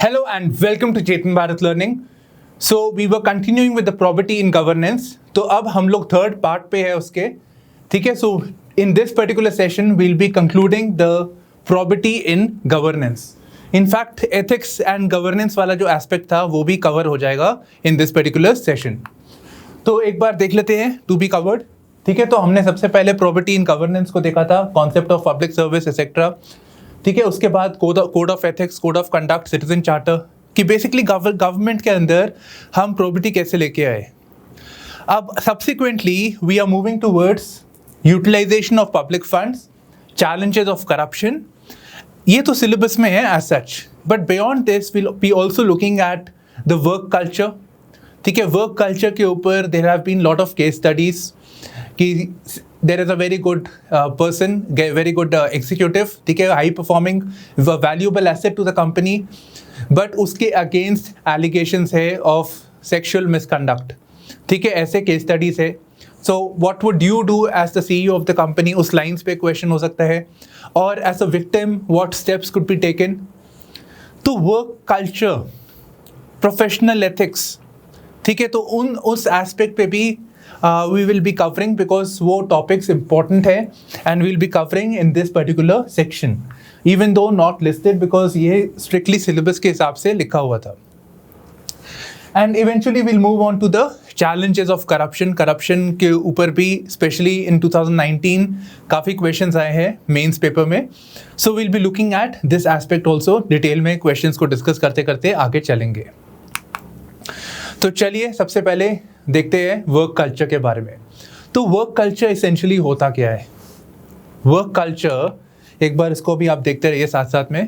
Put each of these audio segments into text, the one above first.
Hello and welcome to Chetan Bharat Learning. So we were continuing with the property in governance. तो अब हम लोग third part पे है उसके, ठीक है. So in this particular session we'll be concluding the property in governance. In fact ethics and governance वाला जो एस्पेक्ट था वो भी कवर हो जाएगा इन दिस पर्टिकुलर सेशन. तो एक बार देख लेते हैं टू बी कवर्ड. ठीक है, तो हमने सबसे पहले प्रॉपर्टी इन गवर्नेंस को देखा था, concept of public service etcetera. ठीक है, उसके बाद code of ethics, code of conduct, citizen charter, कि बेसिकली गवर्नमेंट के अंदर हम प्रॉपर्टी कैसे लेके आए. अब subsequently we are moving towards utilisation of public funds, challenges of corruption. ये तो सिलेबस में है as such, but beyond this will be also looking at the work culture. ठीक है, वर्क कल्चर के ऊपर there have been lot of case studies कि there is a very good person, very good executive, ठीक है, high performing, valuable asset to the company, but उसके against allegations है of sexual misconduct. ठीक है, ऐसे case studies है. So what would you do as the CEO of the company? उस lines पे question हो सकता है. और as a victim, what steps could be taken? तो work culture, professional ethics, ठीक है, तो उस aspect पे भी we will be covering because वो topics important है and we'll be covering in this particular section, even though not listed because ये strictly syllabus के हिसाब से लिखा हुआ था. And eventually we'll move on to the challenges of corruption. Corruption के ऊपर भी especially in 2019 काफ़ी questions आए हैं mains paper में. So we'll be looking at this aspect also. Detail में questions को discuss करते करते आगे चलेंगे. तो चलिए सबसे पहले देखते हैं वर्क कल्चर के बारे में. तो वर्क कल्चर इसेंशियली होता क्या है? वर्क कल्चर, एक बार इसको भी आप देखते रहिए साथ साथ में.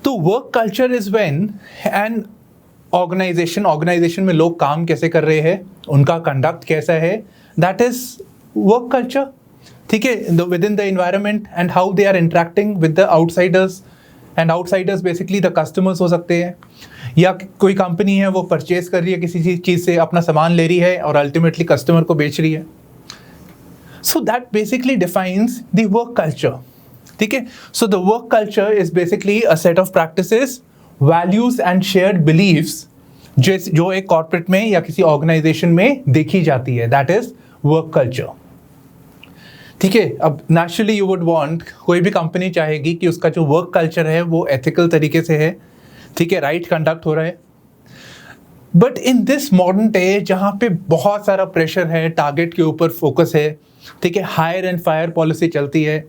तो work culture is when an organisation में लोग काम कैसे कर रहे हैं, उनका कंडक्ट कैसा है, दैट इज वर्क कल्चर. ठीक है, within the environment and how they are interacting with the outsiders. And outsiders basically the customers हो सकते हैं, या कोई कंपनी है वो परचेज कर रही है किसी चीज़ से, अपना सामान ले रही है और अल्टीमेटली कस्टमर को बेच रही है. So that basically defines the work culture. ठीक है, so the work culture is basically a set of practices, values and shared beliefs जो एक कॉर्पोरेट में या किसी ऑर्गेनाइजेशन में देखी जाती है. That is work culture. ठीक है, अब नेचुरली यू वुड वांट, कोई भी कंपनी चाहेगी कि उसका जो वर्क कल्चर है वो एथिकल तरीके से है, ठीक है, राइट कंडक्ट हो रहा है. But in this modern day जहाँ पे बहुत सारा प्रेशर है, टारगेट के ऊपर फोकस है, ठीक है, हायर एंड फायर पॉलिसी चलती है,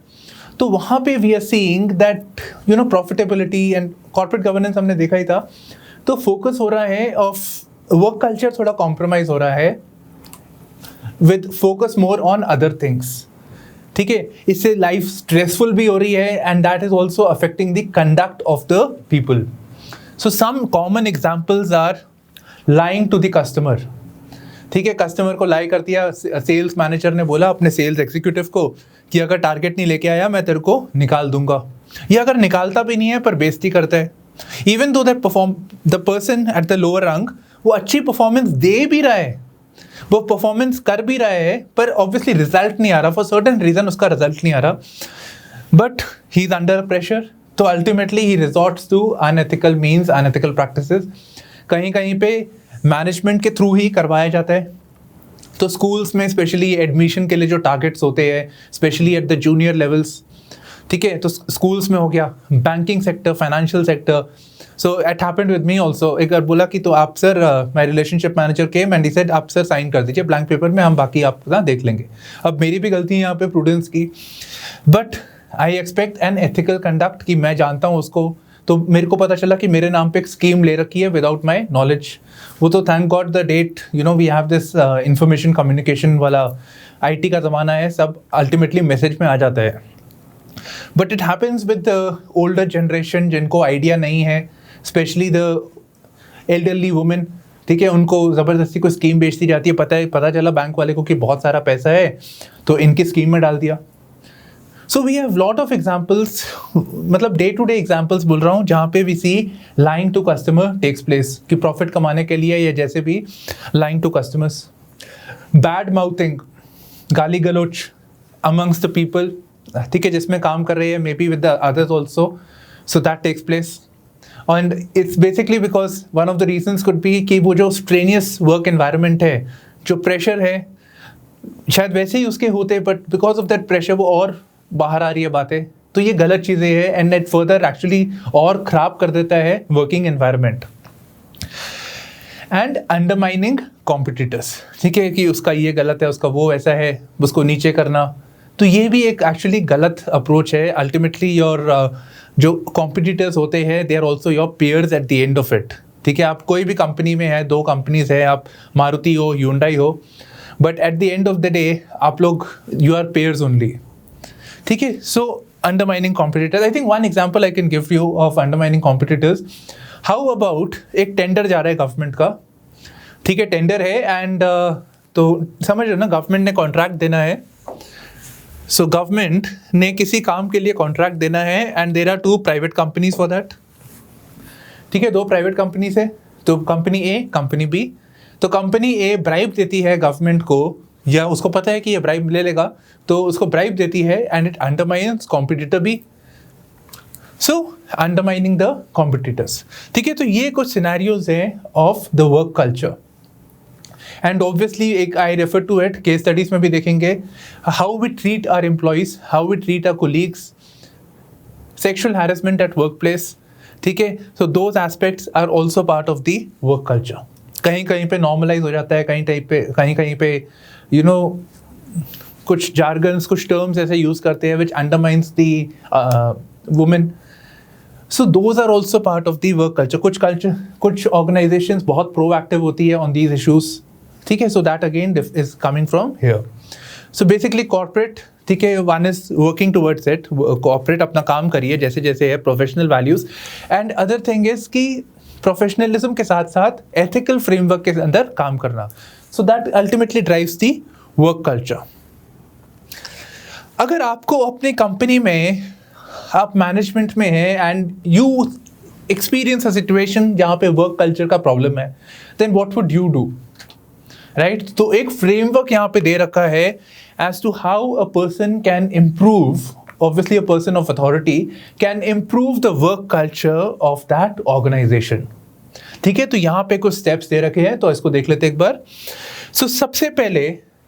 तो वहाँ पे we are seeing that you know profitability and corporate governance हमने देखा ही था. तो फोकस हो रहा है ऑफ वर्क कल्चर थोड़ा कॉम्प्रोमाइज हो रहा है with focus more on other things. ठीक है, इससे लाइफ स्ट्रेसफुल भी हो रही है and that is also affecting the conduct of the people. So some common examples are lying to the customer. ठीक है, कस्टमर को लाई कर दिया, सेल्स मैनेजर ने बोला अपने सेल्स एग्जीक्यूटिव को कि अगर टारगेट नहीं लेके आया मैं तेरे को निकाल दूंगा, या अगर निकालता भी नहीं है पर बेइज्जती करता है. Even though that the person at the lower रंग वो अच्छी परफॉर्मेंस दे भी रहा है, वो परफॉर्मेंस कर भी रहा है, पर ऑब्वियसली रिजल्ट नहीं आ रहा, फॉर सर्टेन रीजन उसका रिजल्ट नहीं आ रहा, but he is under pressure. तो ultimately he resorts to unethical means, unethical practices. कहीं कहीं पे मैनेजमेंट के थ्रू ही करवाया जाता है. तो स्कूल्स में स्पेशली एडमिशन के लिए जो टारगेट्स होते हैं, specially at the junior levels, ठीक है, तो स्कूल्स में हो गया, banking sector, financial sector. So it happened with me also. एक बार बोला कि तो आप sir, my relationship manager came and he said आप सर साइन कर दीजिए ब्लैंक पेपर में, हम बाकी आप ना देख लेंगे. अब मेरी भी गलती है यहाँ पे प्रूडेंस की, but I expect an ethical conduct कि मैं जानता हूँ उसको. तो मेरे को पता चला कि मेरे नाम पे एक स्कीम ले रखी है विदाउट माई नॉलेज. वो तो thank God the date you know we have this information communication वाला IT का ज़माना है, सब अल्टीमेटली मैसेज में आ जाता है. But it happens with the older generation जिनको आइडिया नहीं है, स्पेशली द एल्डरली वुमेन. ठीक है, उनको ज़बरदस्ती कोई स्कीम बेच दी जाती है, पता चला बैंक वाले को कि बहुत सारा पैसा है तो इनकी स्कीम में डाल दिया. So we have lot of examples, मतलब डे टू डे एग्जाम्पल्स बोल रहा हूँ, जहाँ पे we see lying to customer takes place, कि प्रॉफिट कमाने के लिए या जैसे भी lying to customers. Bad mouthing, गाली गलोच अमंग्स द पीपल, ठीक है, जिसमें काम कर रहे हैं, maybe with the others also, so that takes place. And it's basically because one of the reasons could be कि वो जो स्ट्रेनियस वर्क एनवायरनमेंट है, जो प्रेशर है, शायद वैसे ही उसके होते, but because of that pressure वो और बाहर आ रही है बातें। तो ये गलत चीज़ें हैं एंड इट फर्दर एक्चुअली और ख़राब कर देता है working environment. And undermining competitors, ठीक है, कि उसका ये गलत है, उसका वो ऐसा है, उसको नीचे करना, तो ये भी एक एक्चुअली गलत अप्रोच है। अल्टीमेटली योर जो कॉम्पिटिटर्स होते हैं they are also your peers at the end of it, ठीक है। आप कोई भी कंपनी में है, 2 कंपनीज है, आप मारुति हो, ह्यूंडई हो, but at the end of the day आप लोग यू आर पेयर्स ओनली, ठीक है। So undermining competitors, I think one example I can give you of undermining competitors. How about एक टेंडर जा रहा है गवर्नमेंट का, ठीक है, टेंडर है एंड तो समझ रहे हो ना, गवर्नमेंट ने कॉन्ट्रैक्ट देना है। सो गवर्नमेंट ने किसी काम के लिए कॉन्ट्रैक्ट देना है and there are 2 private companies for that, ठीक है, 2 प्राइवेट कंपनीज है, तो कंपनी ए, कंपनी बी। तो कंपनी ए ब्राइब देती है गवर्नमेंट को, या उसको पता है कि ये ब्राइब ले लेगा तो उसको ब्राइब देती है and it undermines competitor B, so undermining the competitors, ठीक है। तो ये कुछ सिनेरियोज हैं of the work culture and obviously एक I refer to it, case studies में भी देखेंगे, how we treat our employees, how we treat our colleagues, sexual harassment at work place, ठीक है। So those aspects are also part of the work culture. कहीं कहीं पे normalise हो जाता है, कहीं कहीं पे यू नो कुछ जार्गन्स, कुछ टर्म्स ऐसे यूज करते हैं which undermines the women. So those are also part of the work culture. कुछ ऑर्गेनाइजेशंस बहुत प्रोएक्टिव होती है ऑन दीज इशूज, ठीक है। So that again is coming from here. So basically corporate, ठीक है, one is working towards it, corporate अपना काम करिए जैसे जैसे है, professional values and other thing is कि प्रोफेशनलिज्म के साथ साथ एथिकल फ्रेमवर्क के अंदर काम करना। So that ultimately drives the work culture. अगर आपको अपनी कंपनी में, आप मैनेजमेंट में हैं and you experience a situation जहाँ पे वर्क कल्चर का प्रॉब्लम है, then what would you do, right. तो एक फ्रेमवर्क यहाँ पे दे रखा है as to how a person can improve, obviously a person of authority can improve the work culture of that organization, ठीक है। तो यहाँ पे कुछ steps दे रखे हैं, तो इसको देख लेते एक बार। So सबसे पहले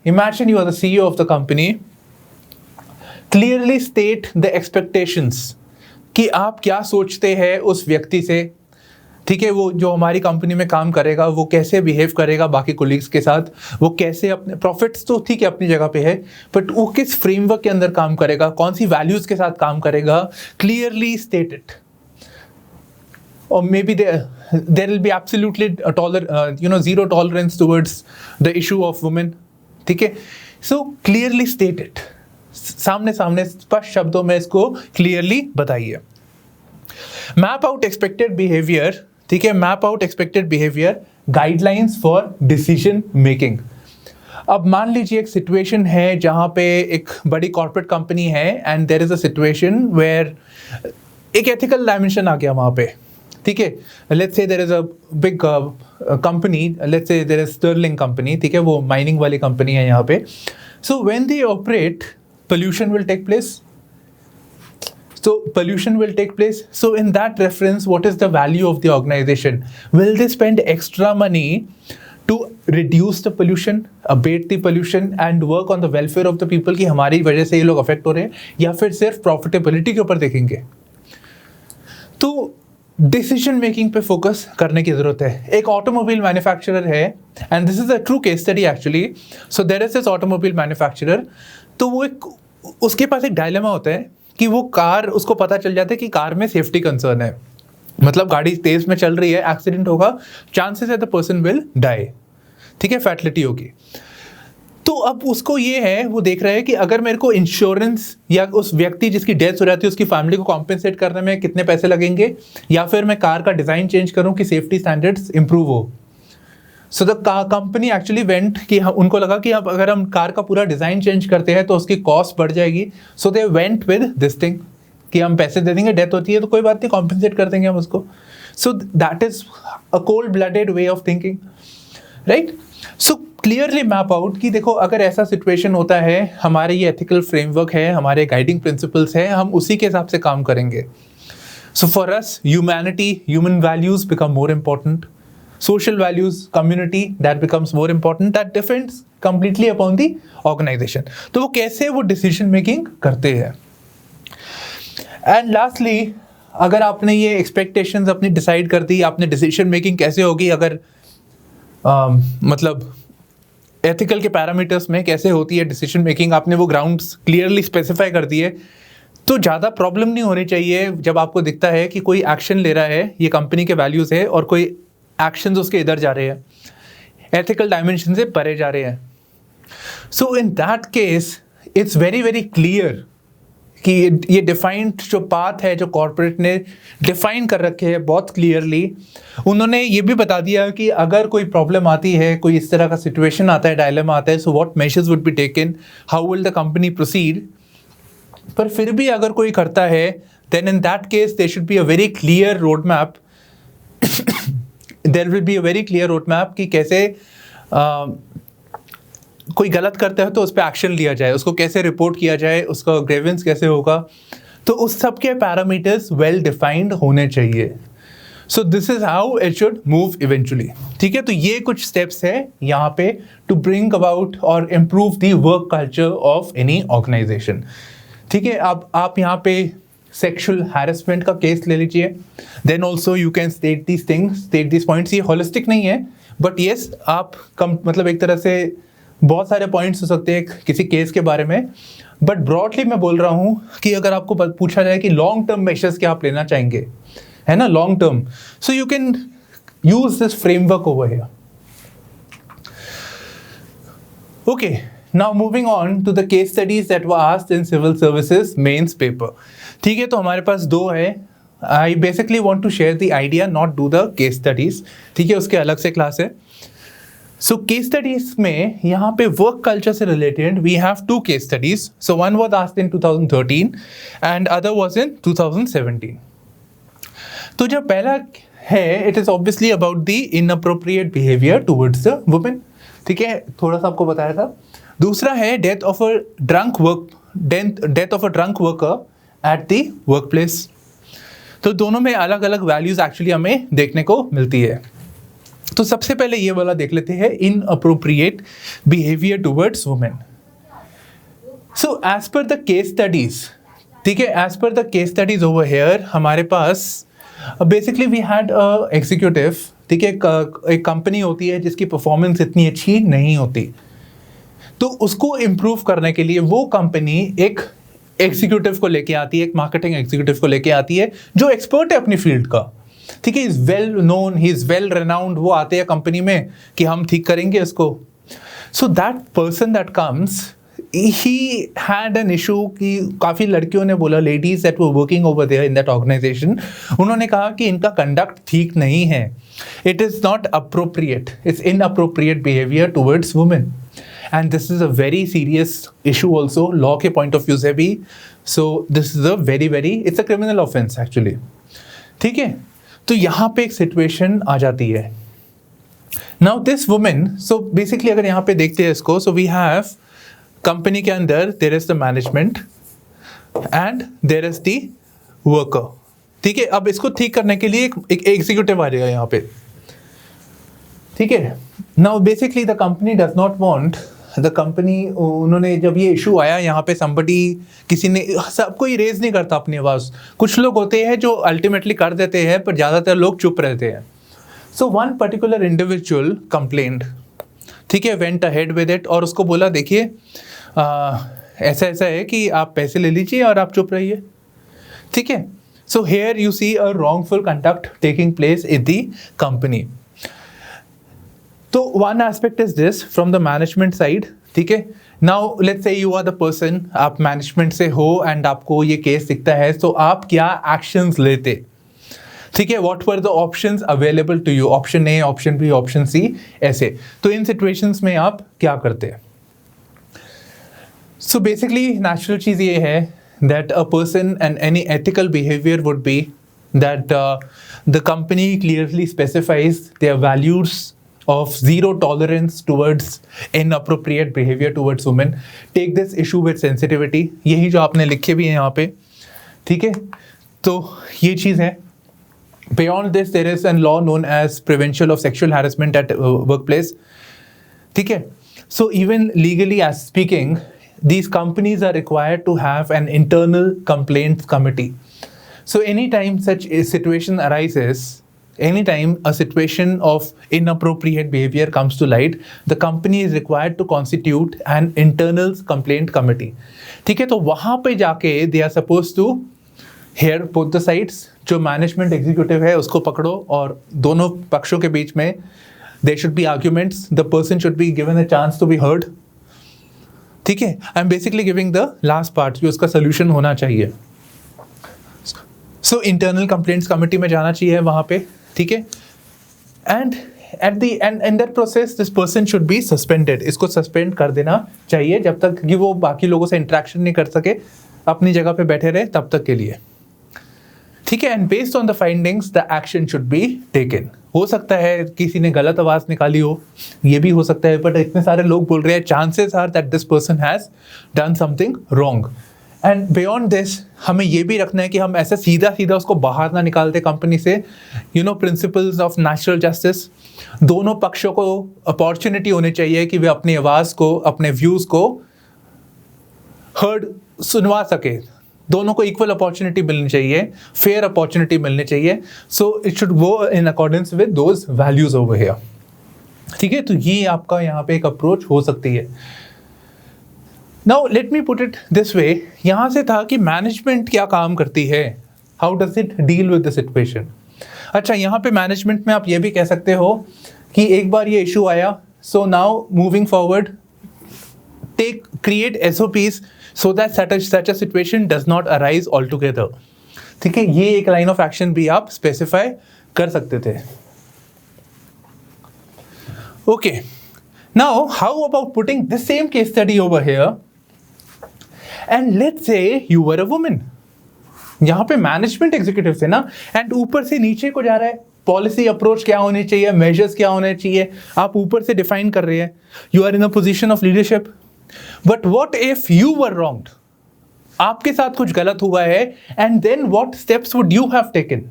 imagine you are the CEO of the company, clearly state the expectations कि आप क्या सोचते हैं उस व्यक्ति से, ठीक है, वो जो हमारी कंपनी में काम करेगा वो कैसे बिहेव करेगा बाकी कोलीग्स के साथ, वो कैसे अपने प्रॉफिट्स तो ठीक है अपनी जगह पे है, बट वो किस फ्रेमवर्क के अंदर काम करेगा, कौन सी वैल्यूज के साथ काम करेगा, क्लियरली स्टेट इट। और may B there will be absolutely zero tolerance towards the issue of women, ठीक है। सो क्लियरली स्टेट इट, सामने सामने स्पष्ट शब्दों में इसको क्लियरली बताइए। मैप आउट एक्सपेक्टेड बिहेवियर, ठीक है, map out expected behaviour, guidelines for decision making. अब मान लीजिए एक सिचुएशन है जहाँ पे एक बड़ी कॉर्पोरेट कंपनी है and there is a situation where एक एथिकल डायमेंशन आ गया वहाँ पे, ठीक है। Let's say there is a big company, let's say there is sterling company, ठीक है, वो माइनिंग वाली कंपनी है यहाँ पे। So when they operate, pollution will take place. So pollution will take place. So in that reference, what is the value of the organization? Will they spend extra money to reduce the pollution, abate the pollution and work on the welfare of the people कि हमारी वजह से ये लोग affect हो रहे हैं, या फिर सिर्फ प्रॉफिटेबिलिटी के ऊपर देखेंगे? तो डिसीजन मेकिंग पे फोकस करने की जरूरत है। एक ऑटोमोबाइल मैन्युफैक्चरर है and this is a true case study actually. So there is this automobile manufacturer, तो वो एक, उसके पास एक डायलेमा होता है कि वो कार, उसको पता चल जाता है कि कार में सेफ्टी कंसर्न है, मतलब गाड़ी तेज में चल रही है, एक्सीडेंट होगा, चांसेस है द पर्सन विल डाई, ठीक है, फैटलिटी होगी। तो अब उसको ये है, वो देख रहा है कि अगर मेरे को इंश्योरेंस या उस व्यक्ति जिसकी डेथ हो जाती है उसकी फैमिली को कॉम्पेंसेट करने में कितने पैसे लगेंगे, या फिर मैं कार का डिज़ाइन चेंज करूं कि सेफ्टी स्टैंडर्ड्स इंप्रूव हो। So the company actually went कि उनको लगा कि अब अगर हम कार का पूरा डिज़ाइन चेंज करते हैं तो उसकी कॉस्ट बढ़ जाएगी। So they went with this thing कि हम पैसे दे देंगे, डेथ होती है तो कोई बात नहीं, कॉम्पेंसेट कर देंगे हम उसको। सो that is a cold blooded way of thinking, right. So clearly map out कि देखो अगर ऐसा सिचुएशन होता है, हमारे ये एथिकल फ्रेमवर्क है, हमारे गाइडिंग प्रिंसिपल्स हैं, हम उसी के हिसाब से काम करेंगे। So for us, humanity, human values become more important. Social values, community, that becomes more important. That depends completely upon the organization. तो वो कैसे वो decision making करते हैं. And lastly, अगर आपने ये expectations अपनी decide कर दी, आपने decision making कैसे होगी, अगर मतलब ethical के parameters में कैसे होती है decision making, आपने वो grounds clearly specify कर दिए, तो ज़्यादा प्रॉब्लम नहीं होनी चाहिए जब आपको दिखता है कि कोई एक्शन ले रहा है, ये कंपनी के वैल्यूज़ है और कोई एक्शंस उसके इधर जा रहे हैं, एथिकल डायमेंशन से परे जा रहे हैं. So in that case it's very very clear कि ये डिफाइंड जो पाथ है जो कॉर्पोरेट ने डिफाइन कर रखे हैं बहुत क्लियरली. उन्होंने ये भी बता दिया कि अगर कोई प्रॉब्लम आती है, कोई इस तरह का सिचुएशन आता है, डायलेमा आता है, so what measures would be taken, how will the company proceed. पर फिर भी अगर कोई करता है, then in that case there should be a very clear roadmap. There will be a very clear roadmap कि कैसे कोई गलत करता है तो उस पर एक्शन लिया जाए, उसको कैसे रिपोर्ट किया जाए, उसका ग्रेवेंस कैसे होगा. तो उस सब के पैरामीटर्स वेल डिफाइंड होने चाहिए. So this is how it should move eventually. ठीक है, तो ये कुछ स्टेप्स है यहाँ पे टू ब्रिंग अबाउट और improve the work culture of any organization. ठीक है, अब आप यहाँ पे सेक्सुअल हैरेसमेंट का केस ले लीजिए. Then also you can state these things, state these points. ये होलिस्टिक नहीं है, बट येस आप मतलब एक तरह से बहुत सारे पॉइंट्स हो सकते हैं किसी केस के बारे में. बट ब्रॉडली मैं बोल रहा हूँ कि अगर आपको पूछा जाए कि लॉन्ग टर्म मेजर्स क्या आप लेना चाहेंगे, है ना, long term, so you can use this framework over here. Okay, now moving on to the case studies that were asked in civil services mains paper. ठीक है, तो हमारे पास दो है. I basically want to share the idea, not do the case studies. ठीक है, उसके अलग से क्लास है. So case studies में यहाँ पे work culture से related we have two case studies. So one was asked in 2013 and other was in 2017. तो जो पहला है, it is obviously about the inappropriate behavior towards the women. ठीक है, थोड़ा सा आपको बताया था. दूसरा है death of a drunk worker eight the work place. तो दोनों में अलग अलग वैल्यूज एक्चुअली हमें देखने को मिलती है. तो सबसे पहले ये वाला देख लेते हैं, inappropriate behaviour towards women. So as per the case studies, ठीक है, as per the case studies over here हमारे पास basically we had a executive. ठीक है, एक कंपनी होती है जिसकी परफॉर्मेंस इतनी अच्छी नहीं होती, तो उसको इम्प्रूव करने के लिए वो कंपनी एक एग्जीक्यूटिव को लेके आती है, एक मार्केटिंग एग्जीक्यूटिव को लेके आती है जो एक्सपर्ट है अपनी फील्ड का. ठीक है, is well known, he is well renowned. वो आते हैं कंपनी में कि हम ठीक करेंगे इसको. So that person that comes, he had an issue कि काफ़ी लड़कियों ने बोला, ladies that were working over there in that organization, उन्होंने कहा कि इनका कंडक्ट ठीक नहीं है. It is not appropriate, it's inappropriate behaviour towards women. And this is a very serious issue also, law के point of view से भी. So this is a very very, it's a criminal offense actually. ठीक है, तो यहाँ पे एक situation आ जाती है. Now this woman, so basically अगर यहाँ पे देखते हैं इसको, so we have company के अंदर there is the management and there is the worker. ठीक है, अब इसको ठीक करने के लिए एक executive आ जाएगा यहाँ पे. ठीक है, now basically the company does not want, the company, उन्होंने जब ये इशू आया यहाँ पे, somebody, किसी ने, सब कोई रेज नहीं करता अपनी आवाज़. कुछ लोग होते हैं जो अल्टीमेटली कर देते हैं, पर ज़्यादातर लोग चुप रहते हैं. So one particular individual complaint, ठीक है, वेंट अहेड विद इट, और उसको बोला देखिए ऐसा ऐसा है कि आप पैसे ले लीजिए और आप चुप रहिए. ठीक है, so here you see a wrongful conduct taking place in the company. तो one aspect is this from the management side. ठीक है, now let's say you are the person, आप मैनेजमेंट से हो एंड आपको ये केस दिखता है, तो आप क्या एक्शंस लेते. ठीक है, what were the options available to you, option A, option B, option C, ऐसे. तो इन सिचुएशंस में आप क्या करते हैं. सो बेसिकली नेचुरल चीज़ ये है that a person and any ethical behaviour would be that the company clearly specifies there values of zero tolerance towards inappropriate behavior towards women. Take this issue with sensitivity. यही जो आपने लिखे भी हैं यहाँ पे. ठीक है, तो ये चीज़ है. Beyond this, there is a law known as Prevention of Sexual Harassment at Workplace. ठीक है. So even legally as speaking, these companies are required to have an internal complaints committee. So anytime such a situation arises, anytime a situation of inappropriate behavior comes to light, the company is required to constitute an internal complaint committee. ठीक है. तो वहाँ पे जाके they are supposed to hear both the sides. जो management executive है उसको पकड़ो और दोनों पक्षों के बीच में there should be arguments. The person should be given a chance to be heard. ठीक है. I am basically giving the last part जो उसका सोल्यूशन होना चाहिए. सो इंटरनल कंप्लेंट्स कमेटी में जाना चाहिए वहाँ पे. ठीक है. And eight the and in that process this person should be suspended. इसको सस्पेंड कर देना चाहिए जब तक कि वो बाकी लोगों से इंटरेक्शन नहीं कर सके, अपनी जगह पे बैठे रहे तब तक के लिए. ठीक है. And based on the findings the action should be taken. हो सकता है किसी ने गलत आवाज़ निकाली हो, ये भी हो सकता है, बट इतने सारे लोग बोल रहे हैं, chances are that this person has done something wrong. And beyond this हमें ये भी रखना है कि हम ऐसे सीधा सीधा उसको बाहर ना निकालते कंपनी से. Principles of natural justice. दोनों पक्षों को अपॉर्चुनिटी होनी चाहिए कि वे अपनी आवाज़ को, अपने व्यूज़ को हर्ड सुनवा सके. दोनों को इक्वल अपॉर्चुनिटी मिलनी चाहिए, फेयर अपॉर्चुनिटी मिलनी चाहिए. So it should go in accordance with those values over here. ठीक है. तो ये आपका यहाँ पे एक अप्रोच हो सकती है. Now let me put it this way. यहाँ से था कि मैनेजमेंट क्या काम करती है, how does it deal with the situation. अच्छा, यहाँ पे मैनेजमेंट में आप ये भी कह सकते हो कि एक बार ये इशू आया, so now moving forward create SOPs so that such a situation does not arise altogether. ठीक है. ये एक लाइन ऑफ एक्शन भी आप स्पेसिफाई कर सकते थे. Okay. Now how about putting the same case study over here and let's say you were a woman. यहाँ पे मैनेजमेंट एग्जीक्यूटिव थे ना, एंड ऊपर से नीचे को जा रहा है. पॉलिसी अप्रोच क्या होनी चाहिए, मेजर्स क्या होने चाहिए, आप ऊपर से डिफाइन कर रहे हैं. You are in a position of leadership. But what if you were wronged, आपके साथ कुछ गलत हुआ है, and then what steps would you have taken.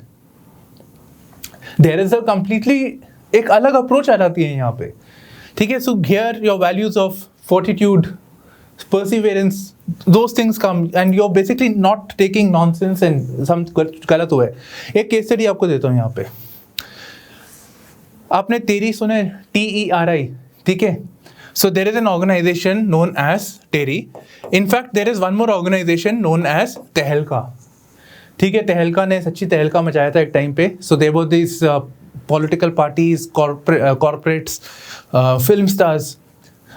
There is a completely एक अलग अप्रोच आ जाती है यहाँ पे. ठीक है. So here your values of fortitude, perseverance, those things come and you're basically not taking nonsense and some गलत हुआ है. एक केस स्टडी आपको देता हूँ यहाँ पे. आपने तेरी सुने, TERI. ठीक है. So there is an organization known as TERI. In fact, there is one more organization known as Tehelka. ठीक है. तेहलका ने सच्ची तहलका मचाया था एक टाइम पे. So there were these political parties, corporates, film stars.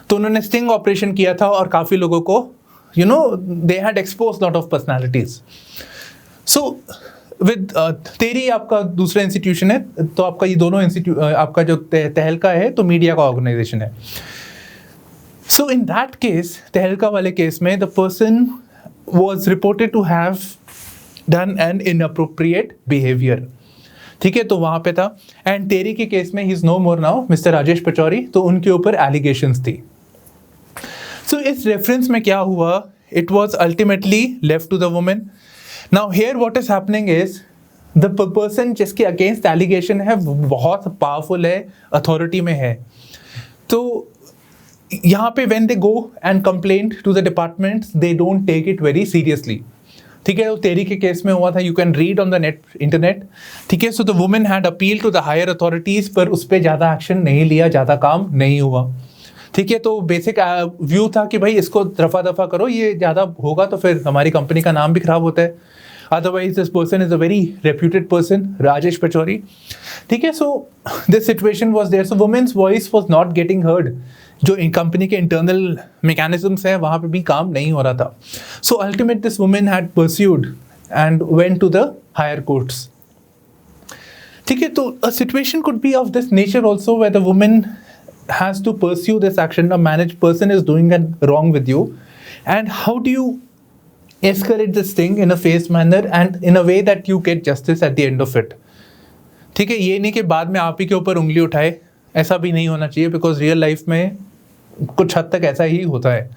तो उन्होंने स्टिंग ऑपरेशन किया था और काफ़ी लोगों को they had expose lot of personalities. So with तेरी आपका दूसरा इंस्टीट्यूशन है, तो आपका ये दोनों आपका जो तहलका है तो मीडिया का ऑर्गेनाइजेशन है. सो इन दैट केस, तहलका वाले केस में the person was reported to have done an inappropriate behaviour. ठीक है. तो वहाँ पे था. एंड तेरी के केस में he is no more now, mister Rajesh Pachauri. तो उनके ऊपर एलिगेशंस थी. सो इस रेफरेंस में क्या हुआ, it was ultimately left to the women. Now here what is happening is the person जिसके अगेंस्ट एलिगेशन है वो बहुत पावरफुल है, अथॉरिटी में है. तो यहाँ पे when they go and complain to the department, they don't take it very seriously. ठीक है. तो तेरी के केस में हुआ था, you can read on the internet. ठीक है. So the women had appeal to the higher authorities, पर उस पर ज़्यादा एक्शन नहीं लिया, ज़्यादा काम नहीं हुआ. ठीक है. तो बेसिक व्यू था कि भाई इसको रफा दफा करो, ये ज़्यादा होगा तो फिर हमारी कंपनी का नाम भी खराब होता है. Otherwise this person is a very reputed person, Rajesh Pachauri. ठीक है. So this situation was there. So women's voice was not getting heard. जो कंपनी के इंटरनल मैकेनिज्म्स हैं वहाँ पे भी काम नहीं हो रहा था. So ultimate this women had pursued and went to the higher courts. ठीक है. तो a situation could be of this nature also, where the women has to pursue this action. A managed person is doing it wrong with you, and how do you escalate this thing in a phased manner and in a way that you get justice at the end of it. ठीक है. ये नहीं कि बाद में आप ही के ऊपर उंगली उठाए, ऐसा भी नहीं होना चाहिए, बिकॉज रियल लाइफ में कुछ हद तक ऐसा ही होता है.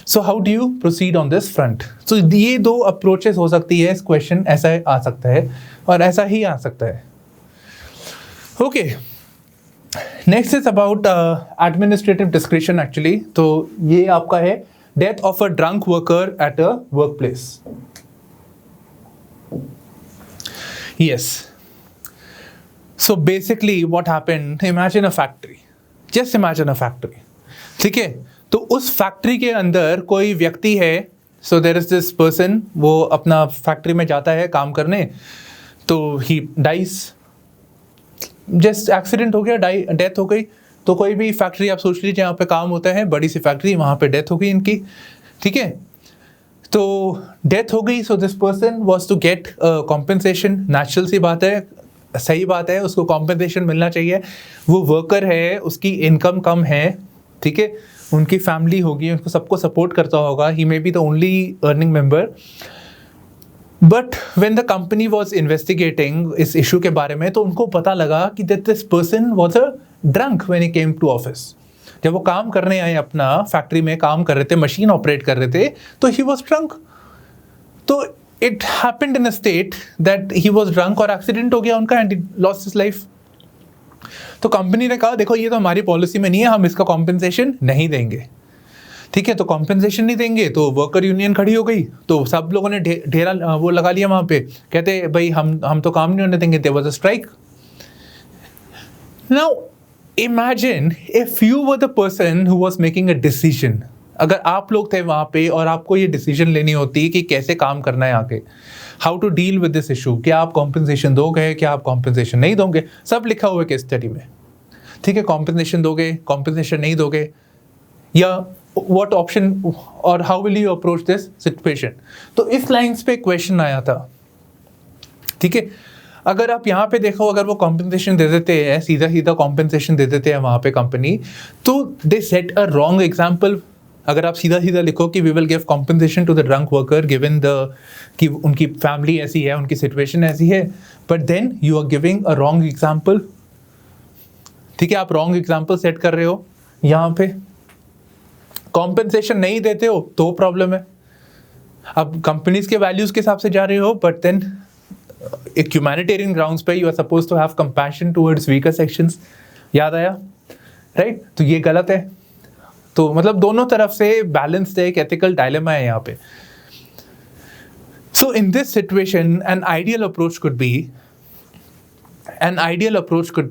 So how do you proceed on this front? So ये दो अप्रोचेस हो सकती है, इस क्वेश्चन ऐसा आ सकता है और ऐसा ही आ सकता है. Okay, next is about administrative discretion actually. तो ये आपका है death of a drunk worker at a work place. Yes. So basically what happened, imagine a factory. Just imagine a factory. ठीक है, तो उस फैक्ट्री के अंदर कोई व्यक्ति है. So there is this person, वो अपना फैक्ट्री में जाता है काम करने, तो he dies. जस्ट एक्सीडेंट हो गया, डेथ हो गई. तो कोई भी फैक्ट्री आप सोच लीजिए यहाँ पे काम होता है, बड़ी सी फैक्ट्री, वहाँ पे डेथ हो गई इनकी. ठीक है, तो डेथ हो गई. So this person was to get compensation. Natural सी बात है, सही बात है, उसको कॉम्पेंसेशन मिलना चाहिए. वो वर्कर है, उसकी इनकम कम है. ठीक है, उनकी फैमिली होगी, उनको सबको सपोर्ट करता होगा. He may be the only earning member. But when the company was investigating इस इशू के बारे में, तो उनको पता लगा कि that this person was a drunk when he came to office. जब वो काम करने आए, अपना फैक्ट्री में काम कर रहे थे, मशीन ऑपरेट कर रहे थे, तो ही वॉज ड्रंक. तो it happened in a state that he was drunk और एक्सीडेंट हो गया उनका एंड लॉस्ट हिज लाइफ. तो कंपनी ने कहा देखो ये तो हमारी पॉलिसी में नहीं है, हम इसका कॉम्पेंसेशन नहीं देंगे. ठीक है, तो कॉम्पेंसेशन नहीं देंगे, तो वर्कर यूनियन खड़ी हो गई. तो सब लोगों ने ढेरा वो लगा लिया वहाँ पे, कहते भाई हम तो काम नहीं होने देंगे. There was a strike. Now imagine if you were the person who was making a decision. अगर आप लोग थे वहाँ पे और आपको ये डिसीजन लेनी होती कि कैसे काम करना है आगे, how to deal with this issue. क्या आप कॉम्पेंसेशन दोगे, क्या आप कॉम्पेंसेशन नहीं दोगे, सब लिखा हुआ है केस स्टडी में. ठीक है, कॉम्पेंसेशन दोगे, कॉम्पेंसेशन नहीं दोगे, या what option or how will you approach this situation. तो इस लाइन्स पे क्वेश्चन आया था. ठीक है, अगर आप यहाँ पे देखो, अगर वो कॉम्पेंसेशन दे देते हैं, सीधा सीधा कॉम्पेंसेशन दे देते हैं वहाँ पे कंपनी, तो they set a wrong example. अगर आप सीधा सीधा लिखो कि we will give compensation to the drunk worker given the कि उनकी फैमिली ऐसी है, उनकी सिचुएशन ऐसी है, but then you are giving a wrong example. ठीक है, आप रॉन्ग एग्जाम्पल सेट कर रहे हो. यहाँ पे कॉम्पेंसेशन नहीं देते हो तो प्रॉब्लम है. अब कंपनीज के वैल्यूज के हिसाब से जा रहे हो, बट देन एक ह्यूमैनिटेरियन ग्राउंड्स पे you are suppose to have compassion towards weaker sections. याद आया, राइट? तो ये गलत है. तो मतलब दोनों तरफ से बैलेंस्ड है, एक एथिकल डायलेमा है यहाँ पे. So in this situation an ideal approach could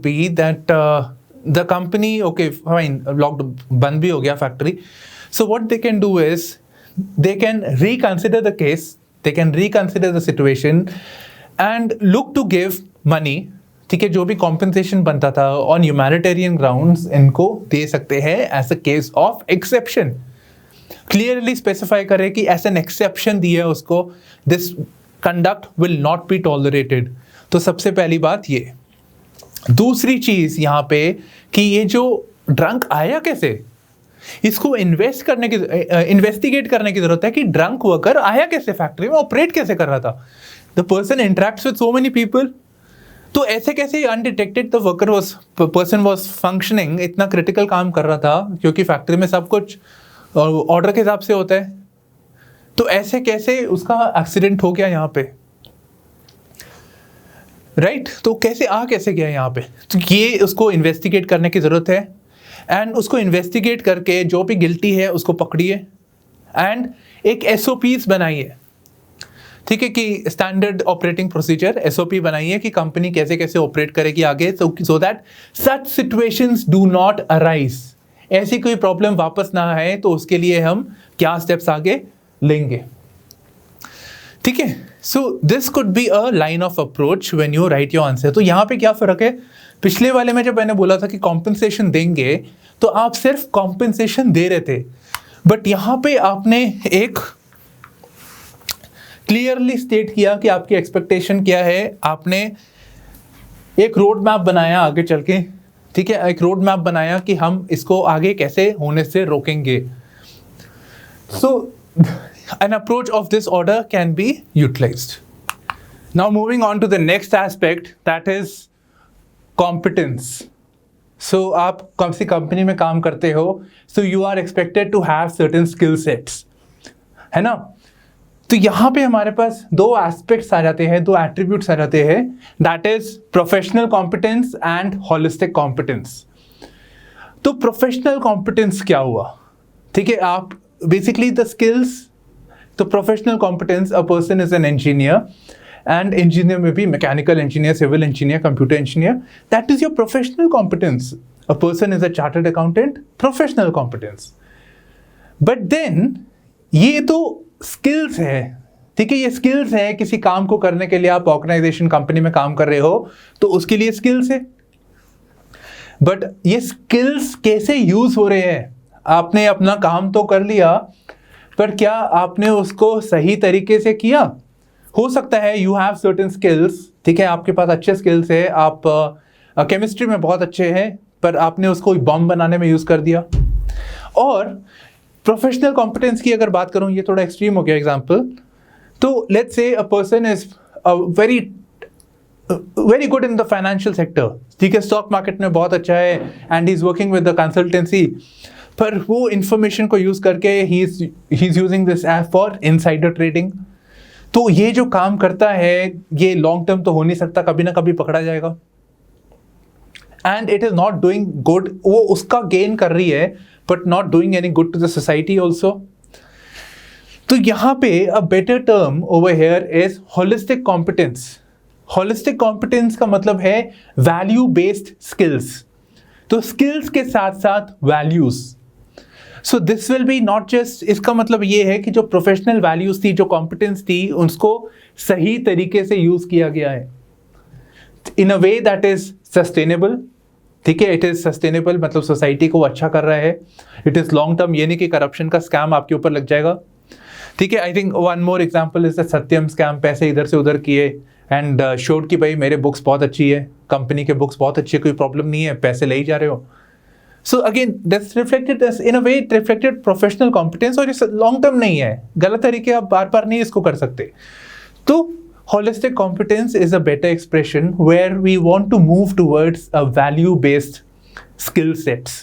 be that the company, okay fine, locked, बंद भी हो गया factory. So what they can do is they can reconsider the case, they can reconsider the situation and look to give money. ठीक है, जो भी compensation बनता था on humanitarian grounds इनको दे सकते हैं as a case of exception. Clearly specify करें कि as an exception दिया उसको, this conduct will not be tolerated. तो सबसे पहली बात ये. दूसरी चीज यहाँ पे कि ये जो ड्रंक आया कैसे, इसको इन्वेस्टिगेट करने की जरूरत है कि ड्रंक वर्कर आया कैसे, फैक्ट्री में ऑपरेट कैसे कर रहा था. The person interacts with so many people. तो ऐसे कैसे undetected the person was functioning, इतना क्रिटिकल काम कर रहा था, क्योंकि फैक्ट्री में सब कुछ ऑर्डर के हिसाब से होता है. तो ऐसे कैसे उसका एक्सीडेंट हो गया यहाँ पे, राइट? तो कैसे गया यहाँ पे, तो ये उसको इन्वेस्टिगेट करने की ज़रूरत है. एंड उसको इन्वेस्टिगेट करके जो भी गिल्टी है उसको पकड़िए एंड एक SOPs बनाइए. ठीक है, कि स्टैंडर्ड ऑपरेटिंग प्रोसीजर SOP बनाइए कि कंपनी कैसे कैसे ऑपरेट करेगी आगे, so that such situations do not arise. ऐसी कोई प्रॉब्लम वापस ना आए, तो उसके लिए हम क्या स्टेप्स आगे लेंगे. ठीक है, so this could be a line of approach when you right your answer. तो यहाँ पे क्या फर्क है, पिछले वाले में जब मैंने बोला था कि कॉम्पेंसेशन देंगे, तो आप सिर्फ कॉम्पेंसेशन दे रहे थे, बट यहाँ पे आपने एक क्लियरली स्टेट किया कि आपकी एक्सपेक्टेशन क्या है. आपने एक रोड मैप बनाया आगे चल के. ठीक है, एक रोड मैप बनाया कि हम इसको आगे कैसे होने से रोकेंगे. सो an approach of this order can be utilized. Now moving on to the next aspect, that is competence. So आप कौन सी कंपनी में काम करते हो, so you are expected to have certain skill sets. है ना। तो यहाँ पे हमारे पास दो एस्पेक्ट्स आ जाते हैं, दो एट्रीब्यूट्स आ जाते हैं, that is professional competence and holistic competence. तो प्रोफेशनल कॉम्पिटेंस क्या हुआ, ठीक है, आप बेसिकली द स्किल्स, तो professional competence, a person is an engineer and engineer may be mechanical engineer, civil engineer, computer engineer, that is your professional competence. A person is a chartered accountant, professional competence. But then ये तो skills है, ठीक है, ये skills है, किसी काम को करने के लिए आप ऑर्गेनाइजेशन कंपनी में काम कर रहे हो तो उसके लिए skills है। बट ये skills कैसे यूज हो रहे हैं, आपने अपना काम तो कर लिया पर क्या आपने उसको सही तरीके से किया। हो सकता है यू हैव सर्टेन स्किल्स, ठीक है, आपके पास अच्छे स्किल्स है, आप केमिस्ट्री में बहुत अच्छे हैं पर आपने उसको बॉम्ब बनाने में यूज कर दिया। और प्रोफेशनल कॉम्पिटेंस की अगर बात करूं, ये थोड़ा एक्सट्रीम हो गया एग्जांपल, तो let's say a person is very good in the financial sector, ठीक है, स्टॉक मार्केट में बहुत अच्छा है and he is working with the consultancy, पर वो इंफॉर्मेशन को यूज करके he is using this app for insider trading. तो ये जो काम करता है ये लॉन्ग टर्म तो हो नहीं सकता, कभी ना कभी पकड़ा जाएगा and it is not doing good. वो उसका गेन कर रही है but not doing any good to the society also. तो यहां पे a better term over here is holistic competence. Holistic competence का मतलब है वैल्यू बेस्ड स्किल्स, तो स्किल्स के साथ साथ values. So this will be not just, इसका मतलब ये है कि जो प्रोफेशनल वैल्यूज थी, जो कॉम्पिटेंस थी, उसको सही तरीके से यूज किया गया है इन अ वे दैट इज सस्टेनेबल, ठीक है, इट इज सस्टेनेबल, मतलब सोसाइटी को अच्छा कर रहा है, इट इज लॉन्ग टर्म, ये नहीं कि करप्शन का स्कैम आपके ऊपर लग जाएगा, ठीक है। I think one more example is the Satyam scam, पैसे इधर से उधर किए एंड शोड कि भाई मेरे बुक्स बहुत अच्छी है, कंपनी के बुक्स बहुत अच्छी है, कोई प्रॉब्लम नहीं है, पैसे ले ही जा रहे हो। So again, that's reflected as, in a way, it reflected professional competence, और ये लॉन्ग टर्म नहीं है, गलत तरीके आप बार बार नहीं इसको कर सकते। तो holistic competence is a better expression where we want to move towards a value based skill sets.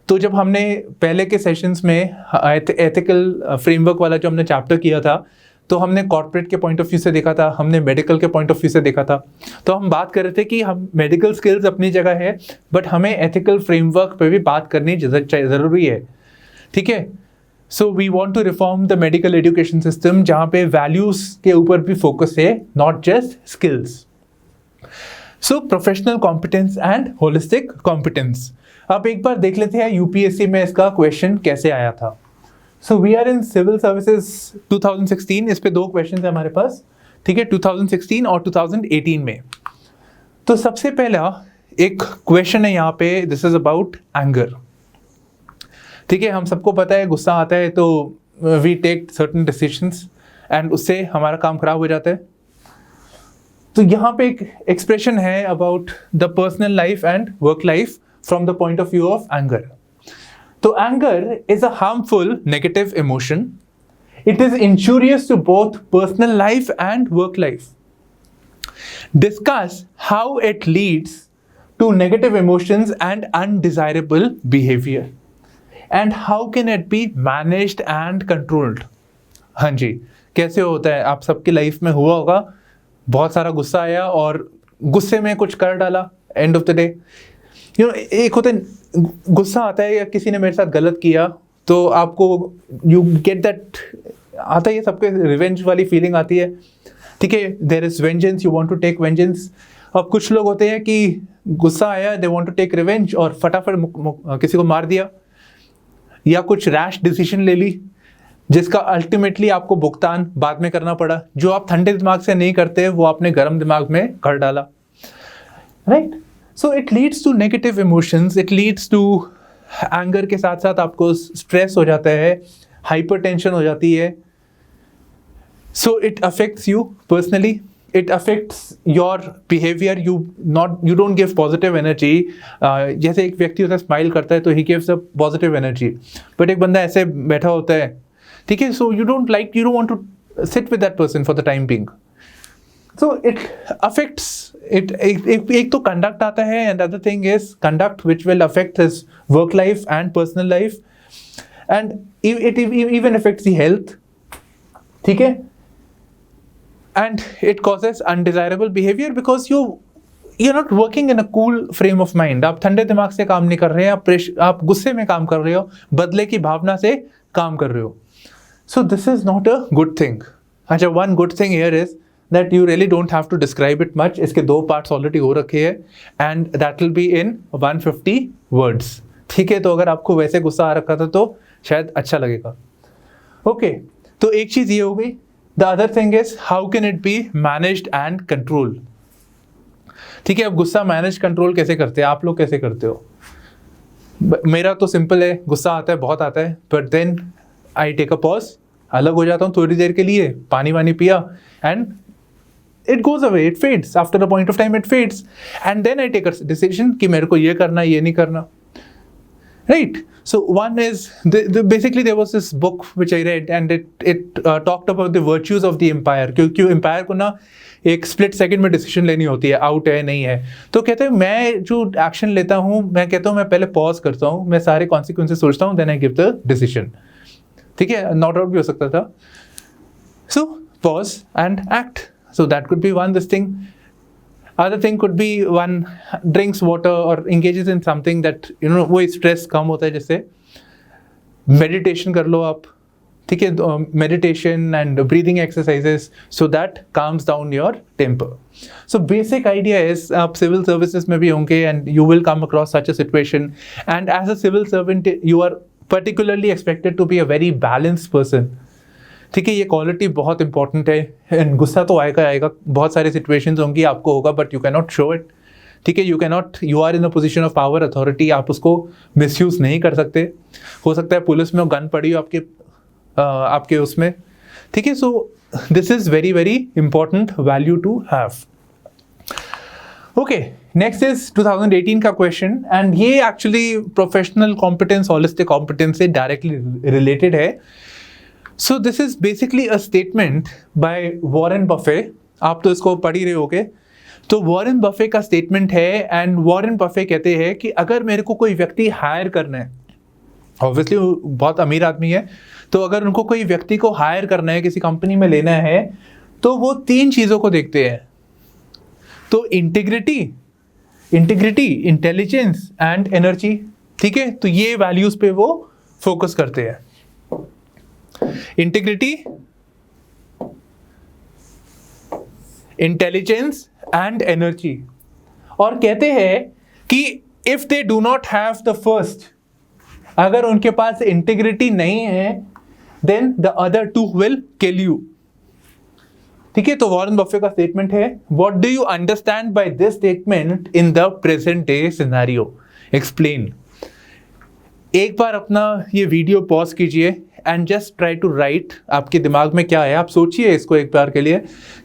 तो जब हमने पहले के सेशंस में एथिकल फ्रेमवर्क वाला जो हमने चैप्टर किया था, तो हमने कॉर्पोरेट के पॉइंट ऑफ व्यू से देखा था, हमने मेडिकल के पॉइंट ऑफ व्यू से देखा था। तो हम बात कर रहे थे कि हम मेडिकल स्किल्स अपनी जगह है बट हमें एथिकल फ्रेमवर्क पे भी बात करनी ज़रूरी है, ठीक है। So we want to reform the medical education system जहाँ पे वैल्यूज के ऊपर भी फोकस है, not just skills. So professional competence and holistic competence. अब एक बार देख लेते हैं यूपीएससी में इसका क्वेश्चन कैसे आया था। So we are in civil services 2016, इस पे दो क्वेश्चन है हमारे पास, ठीक है, 2016 और 2018 में। तो सबसे पहला एक क्वेश्चन है यहाँ पे, दिस इज अबाउट एंगर, ठीक है। हम सबको पता है गुस्सा आता है तो we take certain decisions and उससे हमारा काम खराब हो जाता है। तो यहाँ पे एक एक्सप्रेशन है about the personal life and work life from the point of view of anger. So anger is a harmful negative emotion. It is injurious to both personal life and work life. Discuss how it leads to negative emotions and undesirable behavior. And how can it be managed and controlled? हाँ जी, कैसे होता है, आप सबकी life में हुआ होगा, बहुत सारा गुस्सा आया और गुस्से में कुछ कर डाला, एंड ऑफ द डे एक होता है गुस्सा आता है या किसी ने मेरे साथ गलत किया तो आपको यू गेट दैट, आता है, ये सबके रिवेंज वाली फीलिंग आती है, ठीक है, there is vengeance, you want to take vengeance. अब कुछ लोग होते हैं कि गुस्सा आया, they want to take revenge और फटाफट किसी को मार दिया या कुछ रैश डिसीजन ले ली जिसका अल्टीमेटली आपको भुगतान बाद में करना पड़ा। जो आप ठंडे दिमाग से नहीं करते वो आपने गर्म दिमाग में कर डाला, right. So it leads to negative emotions, it leads to anger के साथ साथ आपको स्ट्रेस हो जाता है, हाइपर टेंशन हो जाती है। So it affects you personally, it affects your behaviour, you don't give positive energy. जैसे एक व्यक्ति होता है स्माइल करता है तो he gives a positive energy, but एक बंदा ऐसे बैठा होता है, ठीक है, so you don't want to sit with that person for the time being. So it affects it, एक तो कंडक्ट आता है and other thing is conduct which will affect his work life and personal life. And it even affects the health, ठीक है, and it causes undesirable behaviour because you're not working in a cool frame of mind. आप ठंडे दिमाग से काम नहीं कर रहे हैं, आप गुस्से में काम कर रहे हो, बदले की भावना से काम कर रहे हो. So this is not a good thing. अच्छा, one good thing here is that you really don't have to describe it much. इसके 2 parts already हो रखे हैं and that will be in 150 words. ठीक है, तो अगर आपको वैसे गुस्सा आ रखा था तो शायद अच्छा लगेगा. ओके, तो एक चीज़ ये हो गई. The other thing is how can it be managed and controlled. ठीक है, अब गुस्सा मैनेज कंट्रोल कैसे करते हैं, आप लोग कैसे करते हो? मेरा तो सिंपल है, गुस्सा आता है, बहुत आता है, but then I take a pause, अलग हो जाता हूँ थोड़ी देर के लिए, पानी वानी पिया and it goes away, it fades, after a point of time it fades and then I take a decision कि मेरे को ये करना, ये नहीं करना. Right. So one is basically there was this book which I read and it talked about the virtues of the empire. क्योंकि empire को ना एक स्प्लिट सेकंड में डिसीजन लेनी होती है, आउट है नहीं है. तो कहते हैं मैं जो एक्शन लेता हूँ, मैं कहता हूँ मैं पहले पॉज करता हूँ, मैं सारे कॉन्सिक्वेंसेस सोचता हूँ, then I give the decision. ठीक है, नॉट आउट भी हो सकता था. So pause and act. So that could be one this thing. Other thing could be one drinks water or engages in something that वो stress कम होता है, जैसे meditation कर लो आप, ठीक है, meditation and breathing exercises so that calms down your temper. So basic idea is आप civil services में भी होंगे and you will come across such a situation, and as a civil servant you are particularly expected to be a very balanced person. ठीक है, ये quality बहुत important है. And गुस्सा तो आएगा, बहुत सारे सिचुएशंस होंगी, आपको होगा, but you can not show it. ठीक है, you are in a position of power, authority, आप उसको मिसयूज नहीं कर सकते. हो सकता है पुलिस में गन पड़ी हो आपके उसमें. ठीक है, so this is very very important value to have. Okay, next is 2018 का क्वेश्चन, एंड ये actually professional competence, holistic competence से डायरेक्टली रिलेटेड है. So this is basically a statement by Warren Buffett. आप तो इसको पढ़ ही रहे होगे. तो वॉरेन बफे का स्टेटमेंट है, एंड वॉरेन बफे कहते हैं कि अगर मेरे को कोई व्यक्ति हायर करना है, ऑब्वियसली वो बहुत अमीर आदमी है, तो अगर उनको कोई व्यक्ति को हायर करना है, किसी कंपनी में लेना है, तो वो 3 चीज़ों को देखते हैं. तो इंटीग्रिटी, इंटेलिजेंस एंड एनर्जी. ठीक है, तो ये वैल्यूज पे वो फोकस करते हैं. Integrity, intelligence and energy. और कहते हैं कि if they do not have the first, अगर उनके पास इंटीग्रिटी नहीं है, then the other 2 will kill you. ठीक है, तो वॉरेन बफे का स्टेटमेंट है. What do you understand by this statement in the present day scenario? Explain. एक बार अपना ये वीडियो पॉज कीजिए and just try to write, आपके दिमाग में क्या है, आप सोचिए इसको एक बार के लिए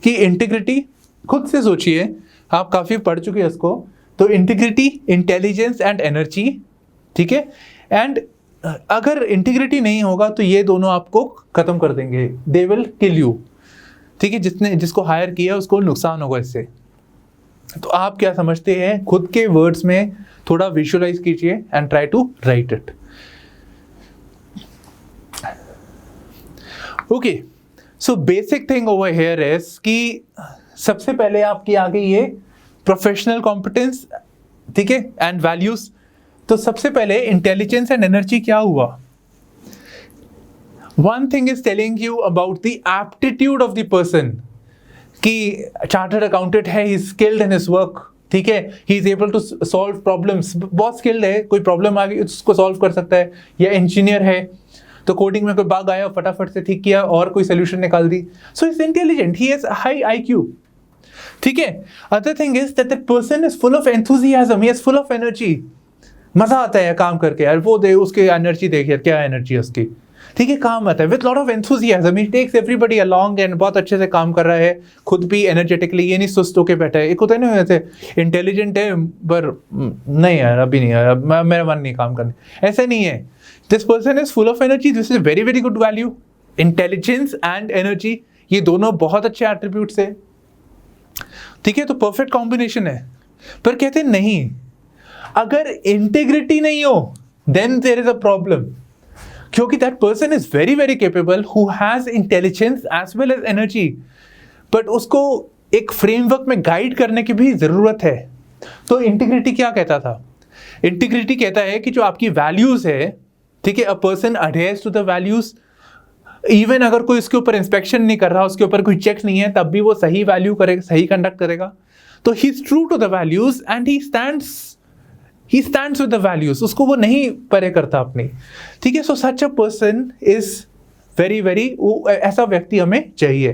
कि इंटीग्रिटी, खुद से सोचिए, आप काफ़ी पढ़ चुके हैं इसको. तो इंटीग्रिटी, इंटेलिजेंस एंड एनर्जी. ठीक है, एंड अगर इंटीग्रिटी नहीं होगा तो ये दोनों आपको ख़त्म कर देंगे, दे विल किल यू. ठीक है, जिसको हायर किया उसको नुकसान होगा इससे. तो आप क्या समझते हैं, खुद के वर्ड्स में थोड़ा विजुअलाइज कीजिए and try to write it. Okay, so basic thing over here is कि सबसे पहले आपकी आ गई ये प्रोफेशनल कॉम्पिटेंस, ठीक है, एंड वैल्यूज. तो सबसे पहले इंटेलिजेंस एंड एनर्जी क्या हुआ? One thing is telling you about the aptitude of the person, कि चार्टर्ड अकाउंटेंट है, he is skilled in his work. ठीक है, he is able to solve problems, बहुत स्किल्ड है, कोई प्रॉब्लम आ गई उसको सॉल्व कर सकता है. या इंजीनियर है, तो कोडिंग में कोई बग आया, फटाफट से ठीक किया और कोई सोल्यूशन निकाल दी. So is intelligent, he has high IQ. ठीक है. Other thing is that that person is full of enthusiasm, he is full of energy. मजा आता है काम करके यार, वो दे उसके एनर्जी, देखिए क्या एनर्जी है उसकी. ठीक है, काम आता है with lot of enthusiasm, he takes everybody along and बहुत अच्छे से काम कर रहा है, खुद भी एनर्जेटिकली, ये नहीं सुस्त होके बैठा है. एक होता है ना वैसे इंटेलिजेंट है पर नहीं यार अभी नहीं यार, मेरा मन नहीं काम करने, ऐसा नहीं है. This person is full of energy, this is very very good value. Intelligence and energy, ये दोनों बहुत अच्छे एट्रीब्यूट्स है. ठीक है, तो परफेक्ट कॉम्बिनेशन है. पर कहते नहीं, अगर इंटीग्रिटी नहीं हो then there is a problem. क्योंकि that person is very very capable, who has intelligence as well as energy, but उसको एक फ्रेमवर्क में गाइड करने की भी जरूरत है। तो इंटीग्रिटी क्या कहता था? इंटीग्रिटी कहता है कि जो आपकी वैल्यूज है, ठीक है, a person adheres to the values, even अगर कोई उसके ऊपर इंस्पेक्शन नहीं कर रहा, उसके ऊपर कोई चेक नहीं है, तब भी वो सही वैल्यू करेगा, सही कंडक्ट करेगा। तो he is true to the values and he stands with the values, उसको वो नहीं परे करता अपनी, ठीक है। So such a person is very very, ऐसा व्यक्ति हमें चाहिए।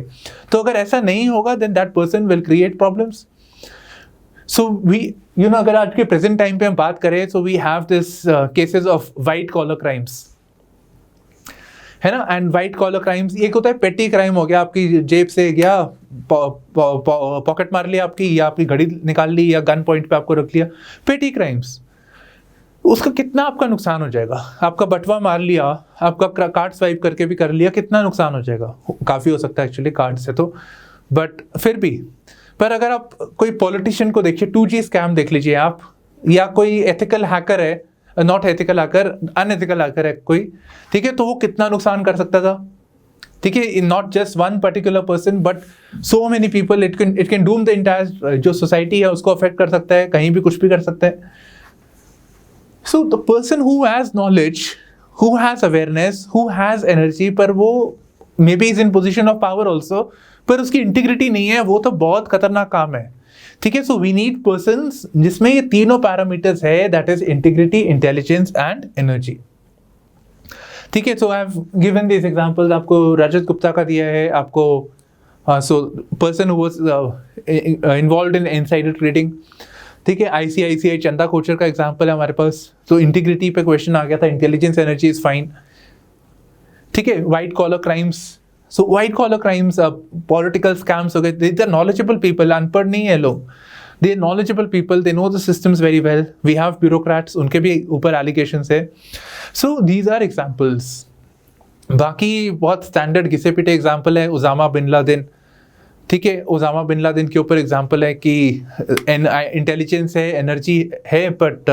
तो अगर ऐसा नहीं होगा then that person will create problems. So we अगर आज के प्रेजेंट टाइम पे हम बात करें, so we have this cases of white collar crimes, है ना। एंड वाइट कॉलर क्राइम्स, एक होता है पेटी क्राइम, हो गया आपकी जेब से गया, पॉकेट मार लिया आपकी, या आपकी घड़ी निकाल ली, या गन पॉइंट पे आपको रख लिया। पेटी क्राइम्स, उसका कितना आपका नुकसान हो जाएगा? आपका बटवा मार लिया, आपका कार्ड स्वाइप करके भी कर लिया, कितना नुकसान हो जाएगा? काफ़ी हो सकता है एक्चुअली कार्ड से तो, बट फिर भी। पर अगर आप कोई पॉलिटिशियन को देखिए, 2G स्कैम देख लीजिए आप, या कोई एथिकल हैकर है, not ethical hacker, unethical hacker है कोई, ठीक है, तो वो कितना नुकसान कर सकता था, ठीक है। Not just one particular person but so many people, it can Doom the entire जो सोसाइटी है उसको अफेक्ट कर सकता है, कहीं भी कुछ भी कर सकता है। So the person who has knowledge, who has awareness, who has energy, पर वो may be is in position of power also, पर उसकी इंटीग्रिटी नहीं है, वो तो बहुत खतरनाक काम है, ठीक है। सो वी नीड पर्सन्स जिसमें ये तीनों पैरामीटर्स है, that is integrity, intelligence and energy, ठीक है। So I have given this examples, आपको रजत गुप्ता का दिया है, आपको so person who was involved in insider trading, ठीक है। ICICI चंदा कोचर का एग्जांपल है हमारे पास। तो इंटीग्रिटी पे क्वेश्चन आ गया था, इंटेलिजेंस एनर्जी इज फाइन, ठीक है। White collar crimes, so white collar crimes, political scams हो गए, दे आर नॉलेजेबल पीपल, अनपढ़ नहीं है लोग, they are knowledgeable people, they know the systems very well. We have bureaucrats, उनके भी ऊपर एलिगेशंस है। So these are examples. बाकी बहुत स्टैंडर्ड घिसे पिटे एग्जांपल है उसामा बिन लादेन, ठीक है। उसामा बिन लादेन के ऊपर एग्जांपल है कि इंटेलिजेंस है, एनर्जी है, बट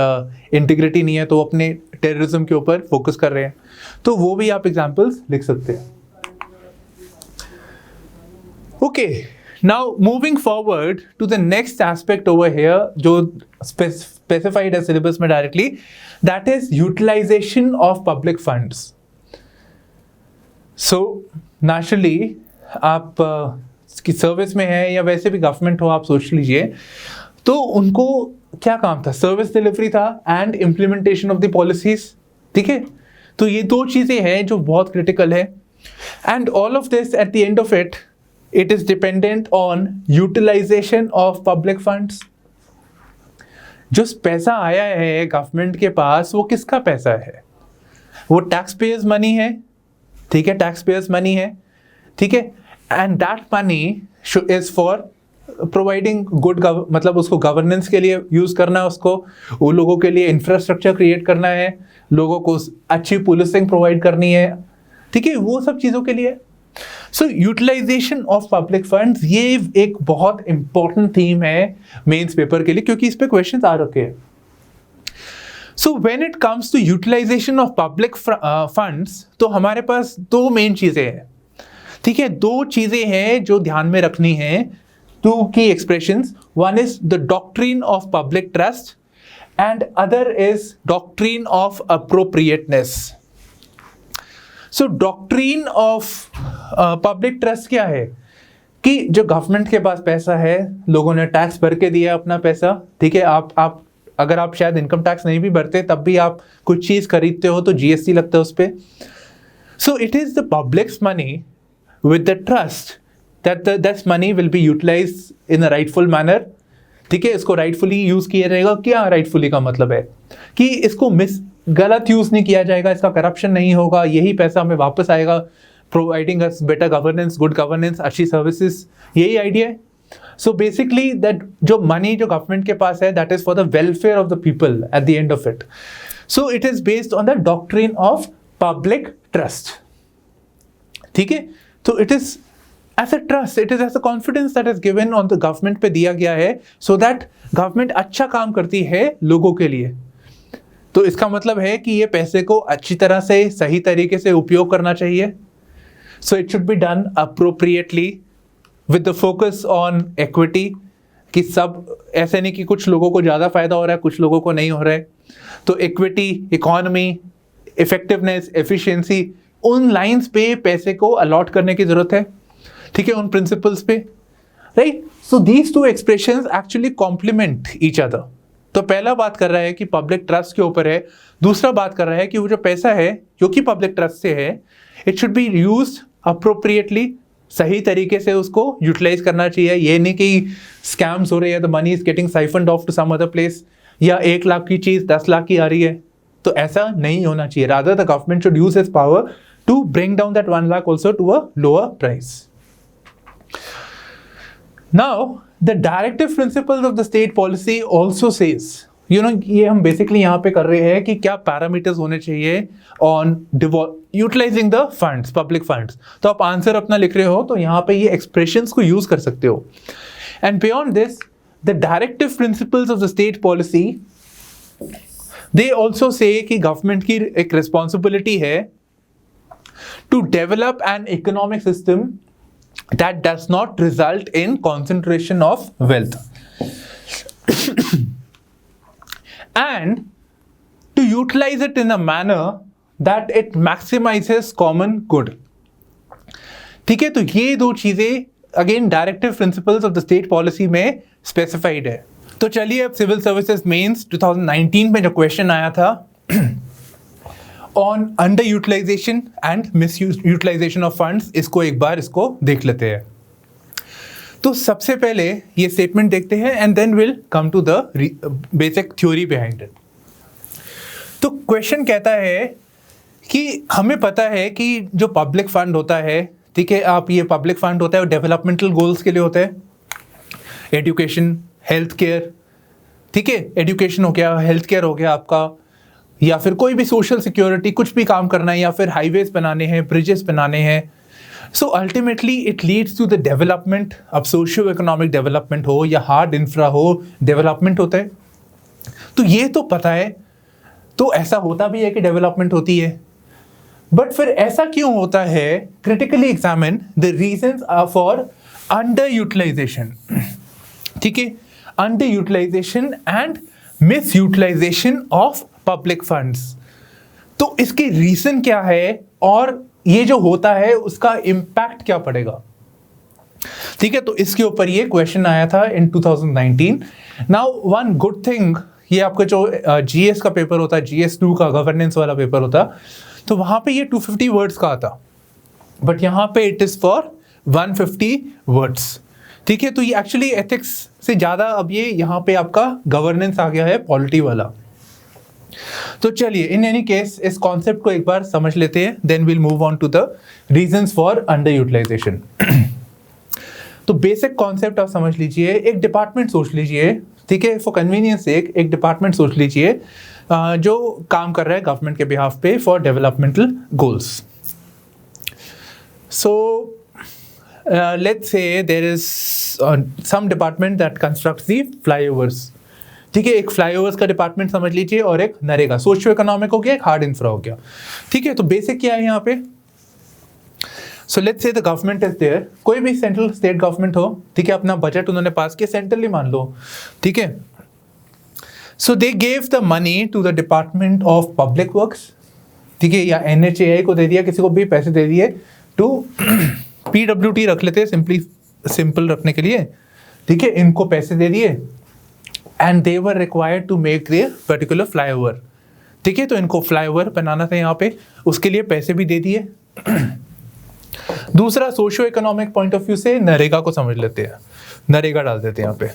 इंटीग्रिटी नहीं है, तो अपने टेररिज्म के ऊपर फोकस कर रहे हैं, तो वो भी आप एग्जांपल्स लिख सकते हैं। Okay, now moving forward to the next aspect over here, जो स्पेसिफाइड है सिलेबस में directly, that is utilization of public funds. So naturally आप की सर्विस में है या वैसे भी गवर्नमेंट हो, आप सोच लीजिए, तो उनको क्या काम था? सर्विस डिलीवरी था and implementation of the policies, ठीक है। तो ये दो चीजें हैं जो बहुत क्रिटिकल है, and all of this at the end of it is dependent on utilization of public funds. जो पैसा आया है गवर्नमेंट के पास, वो किसका पैसा है? वो टैक्स पेयर्स मनी है, ठीक है, टैक्स पेयर्स मनी है, ठीक है। And that money is for providing good, मतलब उसको गवर्नेंस के लिए यूज करना है, उसको वो लोगों के लिए इंफ्रास्ट्रक्चर क्रिएट करना है, लोगों को अच्छी पुलिसिंग प्रोवाइड करनी है, ठीक है, वो सब चीज़ों के लिए। So utilization of public funds, ये एक बहुत इंपॉर्टेंट थीम है मेंस पेपर के लिए, क्योंकि इस पे क्वेश्चंस आ रखे हैं। So when it comes to utilization of public funds, तो हमारे पास दो मेन चीज़ें हैं, ठीक है। दो चीजें हैं जो ध्यान में रखनी है, टू की expressions. One is the doctrine of public trust and other is doctrine of appropriateness. So doctrine of public trust क्या है? कि जो गवर्नमेंट के पास पैसा है, लोगों ने टैक्स भर के दिया अपना पैसा, ठीक है। आप अगर आप शायद इनकम टैक्स नहीं भी भरते, तब भी आप कुछ चीज खरीदते हो तो GST लगता है उस पर। सो it is the publics money with the trust that this money will be utilized in a rightful manner, ठीक है। इसको rightfully यूज किया जाएगा। क्या rightfully का मतलब है? कि इसको गलत यूज नहीं किया जाएगा, इसका करप्शन नहीं होगा, यही पैसा हमें वापस आएगा, providing us better governance, good governance, अच्छी सर्विसेज, यही आइडिया है। सो बेसिकली दैट जो मनी जो गवर्नमेंट के पास है, that is for the welfare of the people at the end of it. So it is based on the doctrine of public trust, ठीक है। तो it is as a trust, it is as a confidence that is given on the government पे दिया गया है, so that government अच्छा काम करती है लोगों के लिए, तो इसका मतलब है कि ये पैसे को अच्छी तरह से सही तरीके से उपयोग करना चाहिए. So it should be done appropriately with the focus on equity, कि सब ऐसे नहीं कि कुछ लोगों को ज़्यादा फायदा हो रहा है, कुछ लोगों को नहीं हो रहा है. तो इक्विटी, इकोनॉमी, इफेक्टिवनेस, एफिशिएंसी, उन लाइंस पे पैसे को अलॉट करने की जरूरत है. ठीक है, उन प्रिंसिपल्स पे, right. So these two expressions actually complement each other. तो पहला बात कर रहा है कि पब्लिक ट्रस्ट के ऊपर है, दूसरा बात कर रहा है कि वो जो पैसा है जो कि पब्लिक ट्रस्ट से है, it should be used appropriately, सही तरीके से उसको यूटिलाइज करना चाहिए. ये नहीं कि स्कैम्स हो रहे हैं, the money is getting siphoned off to some other place, या 1 लाख की चीज 10 लाख की आ रही है. तो ऐसा नहीं होना चाहिए. Rather the government should use its power to bring down that 1 lakh also to a lower price. Now, the directive principles of the state policy also says, ये हम बेसिकली यहाँ पे कर रहे हैं कि क्या पैरामीटर्स होने चाहिए on utilising the funds, public funds. तो आप आंसर अपना लिख रहे हो तो यहाँ पे ये एक्सप्रेशंस को यूज कर सकते हो. And beyond this, the directive principles of the state policy, they also say कि गवर्नमेंट की एक रिस्पॉन्सिबिलिटी है to develop an economic system that does not result in concentration of wealth and to utilize it in a manner that it maximizes common good. ठीक है, तो ये दो चीजें again directive principles of the state policy में specified है. तो चलिए अब सिविल सर्विसेज मेंस 2019 में जो क्वेश्चन आया था on under utilisation and miss utilisation of funds, इसको देख लेते हैं. तो सबसे पहले ये स्टेटमेंट देखते हैं and then will come to the basic theory behind it. तो क्वेश्चन कहता है कि हमें पता है कि जो पब्लिक फंड होता है, ठीक है, आप ये पब्लिक फंड होता है डेवलपमेंटल गोल्स के लिए होता है. एजुकेशन, हेल्थ केयर, ठीक है, एजुकेशन हो गया, हेल्थ केयर हो गया आपका, या फिर कोई भी सोशल सिक्योरिटी, कुछ भी काम करना है, या फिर हाईवेज बनाने हैं, ब्रिजेस बनाने हैं. So ultimately it leads to the development. अब सोशियो इकोनॉमिक डेवलपमेंट हो या हार्ड इंफ्रा हो, डेवलपमेंट होता है. तो ये तो पता है, तो ऐसा होता भी है कि डेवलपमेंट होती है. बट फिर ऐसा क्यों होता है? Critically examine the reasons are for underutilisation. ठीक है, under utilisation and miss utilisation of public funds. तो इसके रीजन क्या है और ये जो होता है उसका इंपैक्ट क्या पड़ेगा? ठीक है, तो इसके ऊपर ये क्वेश्चन आया था इन 2019. नाउ वन गुड थिंग, ये आपका जो जीएस का पेपर होता है, GS2 का गवर्नेंस वाला पेपर होता, तो वहां पे ये 250 वर्ड्स का आता, बट यहाँ पे इट इज फॉर 150 वर्ड्स. ठीक है, तो ये एक्चुअली एथिक्स से ज्यादा अब ये यहाँ पे आपका गवर्नेंस आ गया है, पॉलिटी वाला. तो चलिए, इन एनी केस इस कॉन्सेप्ट को एक बार समझ लेते हैं, then will move on to the reasons for underutilisation. तो बेसिक कॉन्सेप्ट आप समझ लीजिए. एक डिपार्टमेंट सोच लीजिए, ठीक है, फॉर कन्वीनियंस से एक डिपार्टमेंट सोच लीजिए जो काम कर रहा है गवर्नमेंट के बिहाफ पे for developmental goals. So let's say there is some department that constructs the flyovers. ठीक है, एक फ्लाईओवर्स का डिपार्टमेंट समझ लीजिए और एक नरेगा, सोशियो इकोनॉमिक हो गया, एक हार्ड इंफ्रा हो गया. ठीक है, तो बेसिक क्या है यहाँ पे? So let's say the government is there, कोई भी सेंट्रल स्टेट गवर्नमेंट हो, ठीक है, अपना बजट उन्होंने पास किया, सेंट्रली मान लो, ठीक है. So they gave the money to the department of public works, ठीक है, या NHAI को दे दिया, किसी को भी पैसे दे दिए, टू PWT रख लेते हैं सिंपल रखने के लिए. ठीक है, इनको पैसे दे दिए and they were required to make their particular flyover. ठीक है, तो इनको फ्लाईओवर बनाना था यहाँ पे, उसके लिए पैसे भी दे दिए. दूसरा, socio economic point of view से नरेगा को समझ लेते हैं, नरेगा डाल देते हैं यहाँ पे.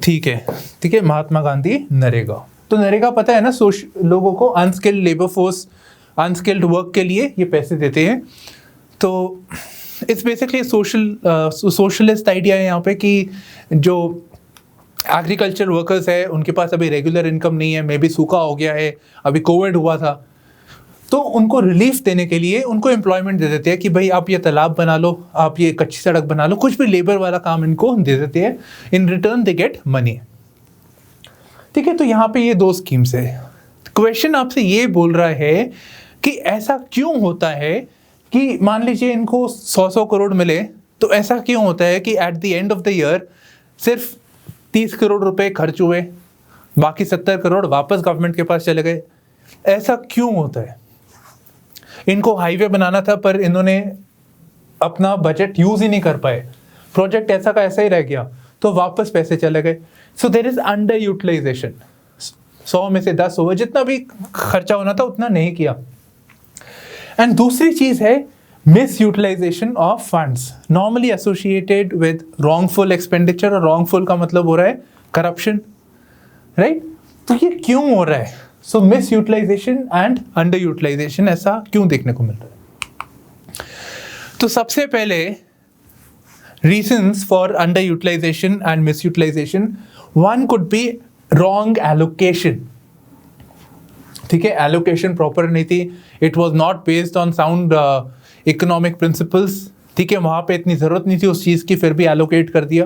ठीक है, महात्मा गांधी नरेगा. तो नरेगा पता है ना, लोगों को unskilled labour force, unskilled work के लिए ये पैसे देते हैं. तो इट्स बेसिकली सोशलिस्ट आइडिया है यहाँ पे कि जो एग्रीकल्चर वर्कर्स है उनके पास अभी रेगुलर इनकम नहीं है, मे बी सूखा हो गया है, अभी कोविड हुआ था, तो उनको रिलीफ देने के लिए उनको एम्प्लॉयमेंट दे देते हैं कि भाई आप ये तालाब बना लो, आप ये कच्ची सड़क बना लो, कुछ भी लेबर वाला काम इनको दे देते हैं. In return they get money. ठीक है, तो यहाँ पे ये 2 स्कीम्स है। क्वेश्चन आपसे ये बोल रहा है कि ऐसा क्यों होता है कि मान लीजिए इनको 100 करोड़ मिले, तो ऐसा क्यों होता है कि eight the end of the year सिर्फ 30 करोड़ रुपए खर्च हुए, बाकी 70 करोड़ वापस गवर्नमेंट के पास चले गए? ऐसा क्यों होता है? इनको हाईवे बनाना था पर इन्होंने अपना बजट यूज ही नहीं कर पाए, प्रोजेक्ट ऐसा का ऐसा ही रह गया, तो वापस पैसे चले गए। So there is underutilisation. 100 में से 10 हुआ, जितना भी खर्चा होना था उतना नहीं किया। एंड दूसरी चीज है miss utilisation of funds, normally associated with wrongful expenditure, और रॉन्गफुल का मतलब हो रहा है करप्शन, राइट? तो ये क्यों हो रहा है? So mis utilisation and under utilisation ऐसा क्यों देखने को मिल रहा है? तो सबसे पहले reasons for underutilization and misutilization, one could be wrong allocation. ठीक है, allocation proper नहीं थी, it was not based on sound economic principles. ठीक है, वहाँ पे इतनी ज़रूरत नहीं थी उस चीज़ की, फिर भी allocate कर दिया।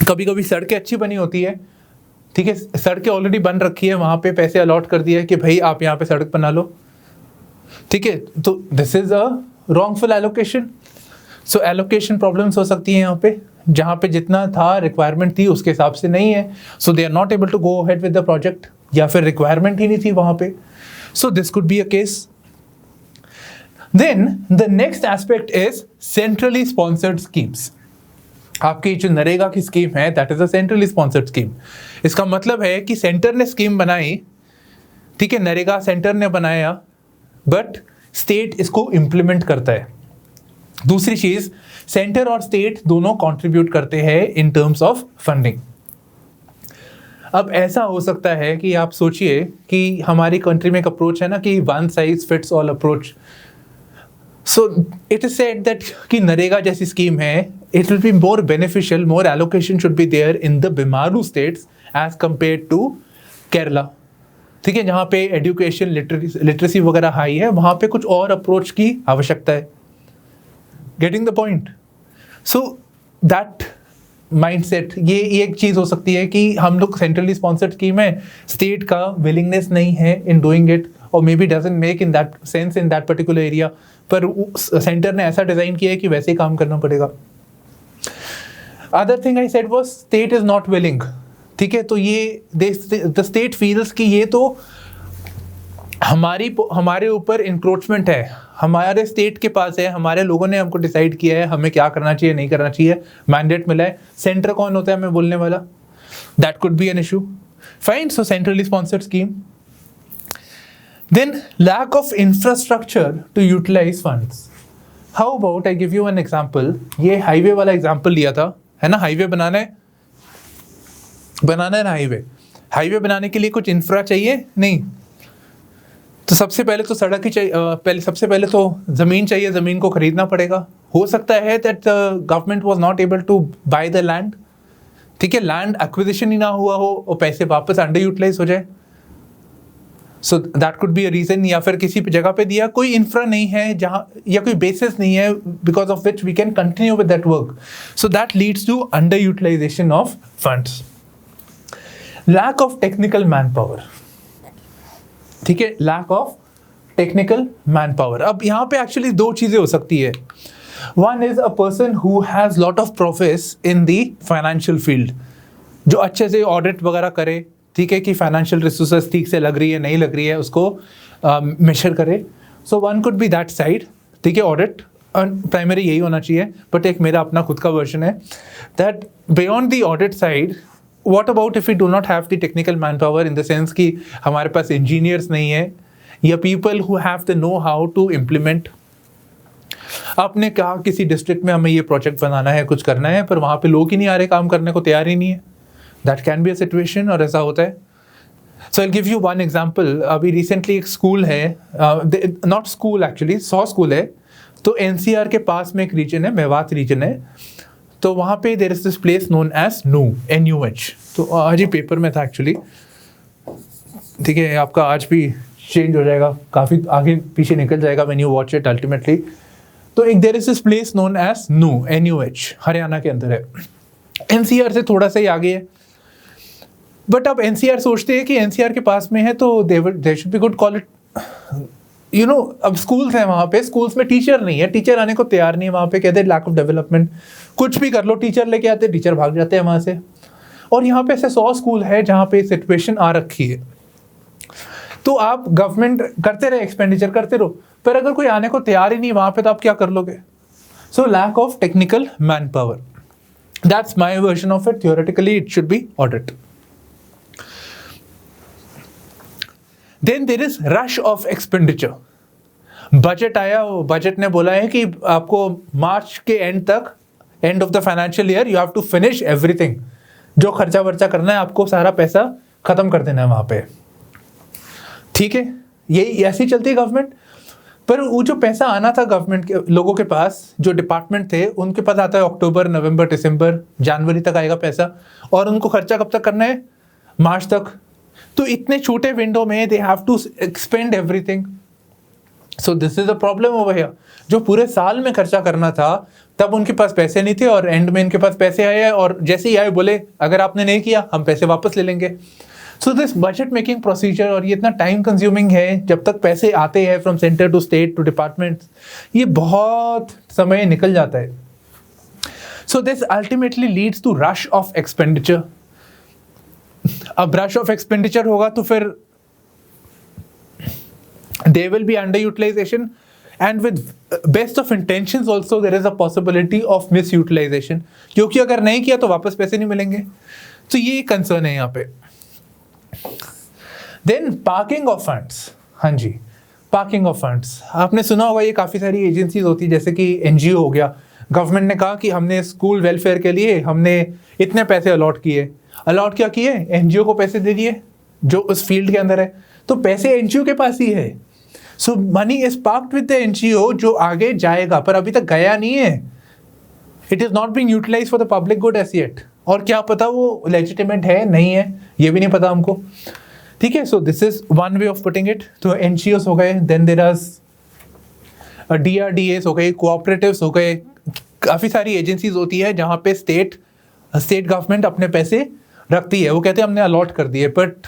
कभी कभी सड़कें अच्छी बनी होती है, ठीक है, सड़कें ऑलरेडी बन रखी है, वहाँ पे पैसे अलॉट कर दिया है कि भाई आप यहाँ पे सड़क बना लो, ठीक है, तो this is a wrongful allocation. So allocation problems हो सकती हैं यहाँ पे, जहाँ पे जितना था रिक्वायरमेंट थी उसके हिसाब से नहीं है, so they are not able to go ahead with the project, या फिर रिक्वायरमेंट ही नहीं थी वहाँ पे, so this could be a case. Then the next aspect is centrally sponsored schemes. आपकी जो नरेगा की स्कीम है that is a centrally sponsored scheme. इसका मतलब है कि सेंटर ने स्कीम बनाई, ठीक है, नरेगा सेंटर ने बनाया, बट स्टेट इसको इम्प्लीमेंट करता है। दूसरी चीज, सेंटर और स्टेट दोनों कंट्रीब्यूट करते हैं इन टर्म्स ऑफ फंडिंग। अब ऐसा हो सकता है कि आप सोचिए कि हमारी कंट्री में एक अप्रोच है ना कि one size fits all approach. So it is said that कि नरेगा जैसी स्कीम है, it will be more beneficial, more allocation should be there in the BIMARU states as compared to Kerala, ठीक है, जहाँ पे एजुकेशन लिटरेसी वगैरह हाई है, वहाँ पे कुछ और अप्रोच की आवश्यकता है। Getting the point? So that mindset, ये एक चीज हो सकती है कि हम लोग सेंट्रली स्पॉन्सर्ड स्कीम है, स्टेट का विलिंगनेस नहीं है इन डूइंग इट, और may B doesn't make in that sense in that particular area, पर सेंटर ने ऐसा डिजाइन किया है कि वैसे ही काम करना पड़ेगा। Other thing I said was state is not willing, ठीक है, तो ये द स्टेट फील्स कि ये तो हमारे ऊपर इंक्रोचमेंट है, हमारे स्टेट के पास है, हमारे लोगों ने हमको डिसाइड किया है हमें क्या करना चाहिए नहीं करना चाहिए, मैंडेट मिला है, सेंटर कौन होता है हमें बोलने वाला? That could be an issue. Fine, so centrally sponsored scheme. Then lack of infrastructure to utilise funds. How about I give you an example, ये हाईवे वाला एग्जाम्पल लिया था, है ना, हाईवे बनाना है ना, हाईवे बनाने के लिए कुछ इंफ्रा चाहिए नहीं, तो सबसे पहले तो सड़क ही चाहिए, सबसे पहले तो ज़मीन चाहिए, ज़मीन को खरीदना पड़ेगा। हो सकता है that government was not able to buy the land, ठीक है, लैंड एक्विजिशन ही ना हुआ हो और पैसे वापस अंडर यूटिलाइज हो जाए, so that could be a reason. या फिर किसी जगह पे दिया कोई इंफ्रा नहीं है जहाँ, या कोई बेसिस नहीं है because of which we can continue with that work, so that leads to under utilisation of funds. Lack of technical man power, ठीक है, lack of technical man power. अब यहाँ पे एक्चुअली 2 चीजें हो सकती है। One is a person who has lot of profits in the financial field, जो अच्छे से ऑडिट वगैरह करे, ठीक है, कि फाइनेंशियल रिसोर्सेज ठीक से लग रही है नहीं लग रही है उसको मेजर करे। So one could be that side, ठीक है, ऑडिट प्राइमरी यही होना चाहिए, बट एक मेरा अपना खुद का वर्जन है that beyond the audit side, what about if we do not have the technical manpower in the sense कि हमारे पास engineers नहीं है या people who have the know how to implement। आपने कहा किसी डिस्ट्रिक्ट में हमें ये प्रोजेक्ट बनाना है, कुछ करना है, पर वहाँ पे लोग ही नहीं आ रहे, काम करने को तैयार ही नहीं है, that can be a situation, और ऐसा होता है। So I give you one example. अभी रिसेंटली एक स्कूल है, नॉट स्कूल एक्चुअली 100 स्कूल है, तो NCR के पास में एक रीजन है, मेवात रीजन है, तो वहाँ पे there is this place known as Nuh, NUH। तो आज ही पेपर में था एक्चुअली, ठीक है, आपका आज भी चेंज हो जाएगा, काफ़ी आगे पीछे निकल जाएगा when you watch it ultimately. तो एक there is this place known as Nuh, NUH, Haryana के अंदर है, NCR से थोड़ा सा ही आगे है। बट अब एनसीआर सोचते हैं कि एनसीआर के पास में है तो they should be good call it, you know, अब स्कूल्स हैं वहाँ पे, स्कूल्स में टीचर नहीं है, टीचर आने को तैयार नहीं है वहाँ पे, कहते हैं लैक ऑफ डेवलपमेंट, कुछ भी कर लो टीचर लेके आते, टीचर भाग जाते हैं वहाँ से। और यहाँ पे ऐसे 100 स्कूल है जहाँ पे सिचुएशन आ रखी है। तो आप गवर्नमेंट करते रहे, एक्सपेंडिचर करते रहो, पर अगर कोई आने को तैयार ही नहीं वहाँ पे तो आप क्या कर लोगे? So lack of technical man power, that's my version of it. Theoretically it should be audit. Then there is rush of expenditure. Budget आया, बजट ने बोला है कि आपको मार्च के एंड तक, end of the financial year, you have to finish everything. जो खर्चा वर्चा करना है आपको सारा पैसा खत्म कर देना है वहां पे, ठीक है? यही ऐसी चलती है गवर्नमेंट। पर वो जो पैसा आना था गवर्नमेंट के लोगों के पास, जो डिपार्टमेंट थे उनके पास आता है अक्टूबर, नवंबर, दिसंबर, जनवरी तक आएगा पैसा, और उनको खर्चा कब तक करना है? मार्च तक। तो इतने छोटे विंडो में they have to expend everything. So this is a problem over here. जो पूरे साल में खर्चा करना था तब उनके पास पैसे नहीं थे, और एंड में इनके पास पैसे आए, और जैसे ही आए बोले अगर आपने नहीं किया हम पैसे वापस ले लेंगे। So this budget making procedure, और ये इतना टाइम कंज्यूमिंग है, जब तक पैसे आते हैं from centre to state to department, ये बहुत समय निकल जाता है। So this ultimately leads to rush of expenditure. अब रश ऑफ एक्सपेंडिचर होगा तो फिर there will be underutilization, and with best of intentions also there is a possibility of misutilization, क्योंकि अगर नहीं किया तो वापस पैसे नहीं मिलेंगे। तो ये कंसर्न है यहाँ पे। Then parking of funds. हाँ जी, पार्किंग ऑफ फंड्स आपने सुना होगा, ये काफ़ी सारी एजेंसीज होती है, जैसे कि एनजीओ हो गया। गवर्नमेंट ने कहा कि हमने स्कूल वेलफेयर के लिए हमने इतने पैसे अलॉट किए, अलॉट क्या किए? एनजीओ को पैसे दे दिए जो उस फील्ड के अंदर है, तो पैसे एनजीओ के पास ही है। So money is parked with the NGO, जो आगे जाएगा पर अभी तक गया नहीं है। It is not being utilised for the public good as yet, और क्या पता वो लेजिटिमेट है नहीं है, ये भी नहीं पता हमको, ठीक है? So this is one way of putting it. तो एनजीओस हो गए, देन देयर आर डीआरडीएस हो गए, कोऑपरेटिव्स हो गए, काफ़ी सारी एजेंसीज होती है जहाँ पे स्टेट गवर्नमेंट अपने पैसे रखती है। वो कहते हैं हमने अलॉट कर दिए, बट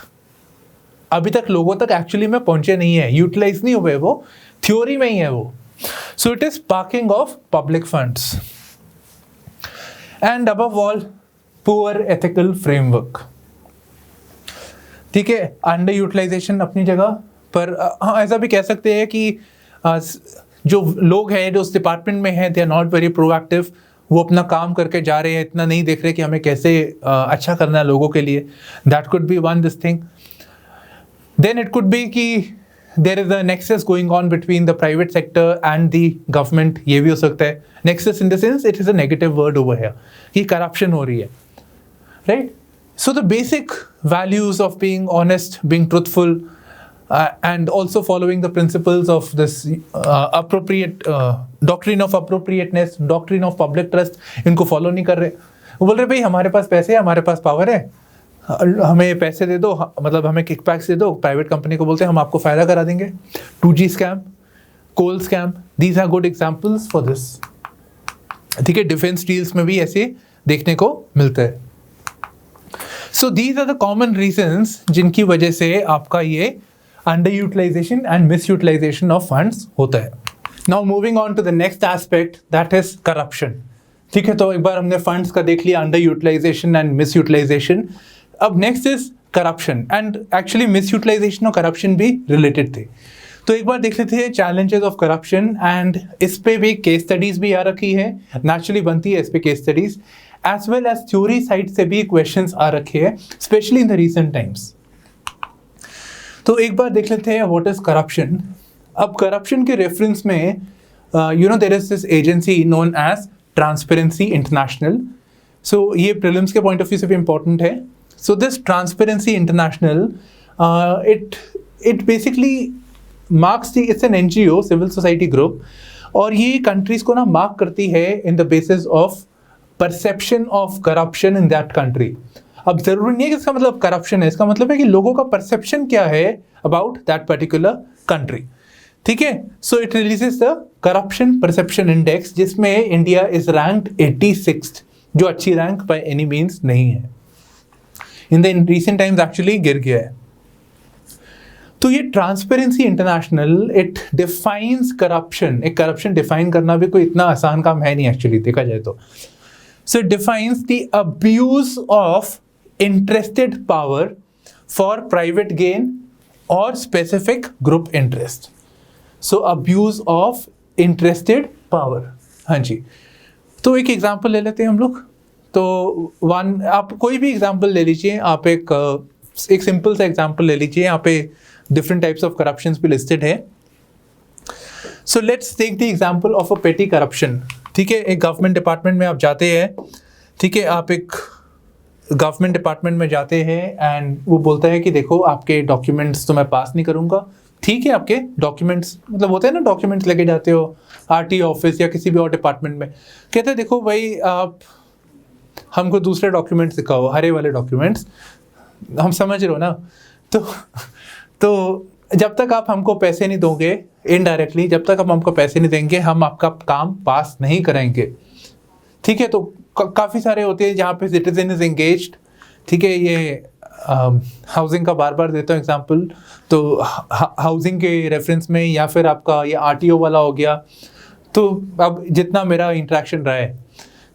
अभी तक लोगों तक एक्चुअली में पहुंचे नहीं है, यूटिलाइज नहीं हुए, वो थ्योरी में ही है वो। सो it is parking of public funds. And above all poor ethical framework, ठीक है? अंडर यूटिलाइजेशन अपनी जगह पर, हाँ ऐसा भी कह सकते हैं कि जो लोग हैं जो उस डिपार्टमेंट में हैं, they are not very proactive. वो अपना काम करके जा रहे हैं, इतना नहीं देख रहे कि हमें कैसे अच्छा करना है लोगों के लिए। That could B one this thing. Then it could be कि there is a nexus going on between the private sector and the government, ये भी हो सकता है। Nexus in the sense it is a negative word over here, कि corruption हो रही है, right? So the basic values of being honest, being truthful, and also following the principles of this doctrine of appropriateness, doctrine of public trust, इनको follow नहीं कर रहे। वो बोल रहे भाई हमारे पास पैसे है, हमारे पास पावर है, हमें पैसे दे दो, मतलब हमें किकबैक्स दे दो। प्राइवेट कंपनी को बोलते हैं हम आपको फ़ायदा करा देंगे। 2G scam, coal scam, these are good examples for this, ठीक है? डिफेंस डील्स में भी ऐसे देखने को मिलता है। So these are the common reasons जिनकी वजह से आपका ये under utilisation and miss utilisation of funds होता है। Now moving on to the next aspect, that is corruption, ठीक है? तो एक बार हमने फंड्स का देख लिया, under utilisation and miss utilisation. अब next is corruption, and actually mis utilisation और करप्शन भी रिलेटेड थे। तो एक बार देख लेते हैं चैलेंजेस ऑफ करप्शन, एंड इस पे भी केस स्टडीज भी आ रखी है, नेचुरली बनती है इस पे case studies, as well as theory side से भी क्वेश्चंस आ रखे हैं, specially in the recent times. तो एक बार देख लेते हैं व्हाट इज करप्शन। अब करप्शन के रेफरेंस में you know there is this agency known as Transparency International. So ये प्रीलिम्स के पॉइंट ऑफ व्यू से भी इंपॉर्टेंट है। So this Transparency International, it basically marks the, it's an NGO, civil society group, और ये countries को ना mark करती है in the basis of perception of corruption in that country. अब जरूरी नहीं है कि इसका मतलब करप्शन है, इसका मतलब है कि लोगों का परसेप्शन क्या है अबाउट दैट पर्टिकुलर कंट्री, ठीक है? So it releases the corruption perception index, जिसमें इंडिया इज रैंक्ड 86th, जो अच्छी रैंक बाय एनी मीन्स नहीं है। In the recent times actually गिर गया है। तो ये transparency International it defines corruption. एक करप्शन डिफाइन करना भी कोई इतना आसान काम है नहीं एक्चुअली देखा जाए तो। So it defines the abuse of interested power for private gain और specific group interest. So abuse of interested power. हाँ जी, तो एक एग्जांपल ले लेते हैं हम लोग। तो आप कोई भी एग्जांपल ले लीजिए, आप एक सिंपल सा एग्जांपल ले लीजिए। यहाँ पे डिफरेंट टाइप्स ऑफ करप्शंस भी लिस्टेड है। So let's take the example of a petty corruption. ठीक है, एक गवर्नमेंट डिपार्टमेंट में आप जाते हैं। ठीक है, आप एक गवर्नमेंट डिपार्टमेंट में जाते हैं एंड वो बोलता है कि देखो आपके डॉक्यूमेंट्स तो मैं पास नहीं करूँगा। ठीक है, आपके डॉक्यूमेंट्स मतलब होते हैं ना, डॉक्यूमेंट्स लेके जाते हो आरटी ऑफिस या किसी भी और डिपार्टमेंट में, कहते हैं देखो भाई आप हमको दूसरे डॉक्यूमेंट्स दिखाओ, हरे वाले डॉक्यूमेंट्स। हम समझ रहे हो ना। तो जब तक आप हमको पैसे नहीं दोगे, इनडायरेक्टली जब तक आप हमको पैसे नहीं देंगे, हम आपका काम पास नहीं कराएंगे। ठीक है, तो काफ़ी सारे होते हैं जहाँ पे सिटीजन इज एंगेज्ड। ठीक है, ये हाउसिंग का बार बार देता हूँ एग्जांपल। तो हाउसिंग के रेफरेंस में या फिर आपका ये आरटीओ वाला हो गया। तो अब जितना मेरा इंटरेक्शन रहा है,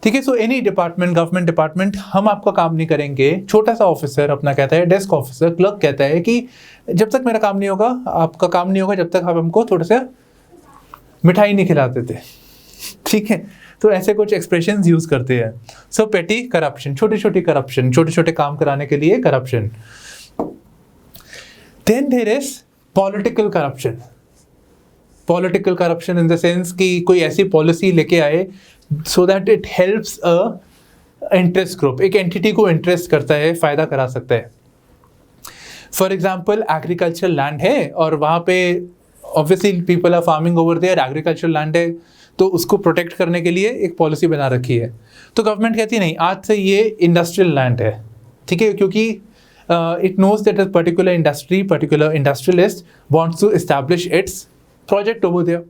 ठीक है, so any department, government department, हम आपका काम नहीं करेंगे। छोटा सा ऑफिसर अपना कहता है, डेस्क ऑफिसर, क्लर्क कहता है कि जब तक मेरा काम नहीं होगा, आपका काम नहीं होगा, जब तक आप हमको थोड़ा सा मिठाई नहीं खिलाते थे। ठीक है, तो ऐसे कुछ एक्सप्रेशंस यूज करते हैं। सो पेटी करप्शन, छोटी छोटी करप्शन, छोटे छोटे काम कराने के लिए corruption. Then there is political corruption. Political corruption in the sense कि कोई ऐसी पॉलिसी लेके आए so that it helps a interest group, एक एंटिटी को इंटरेस्ट करता है, फायदा करा सकता है। फॉर एग्जाम्पल एग्रीकल्चरल लैंड है और वहाँ पे obviously people are farming over there, agricultural land है, तो उसको प्रोटेक्ट करने के लिए एक पॉलिसी बना रखी है। तो गवर्नमेंट कहती है नहीं, आज से ये इंडस्ट्रियल लैंड है। ठीक है, क्योंकि it knows that a particular industry, particular industrialist wants to establish its project over there.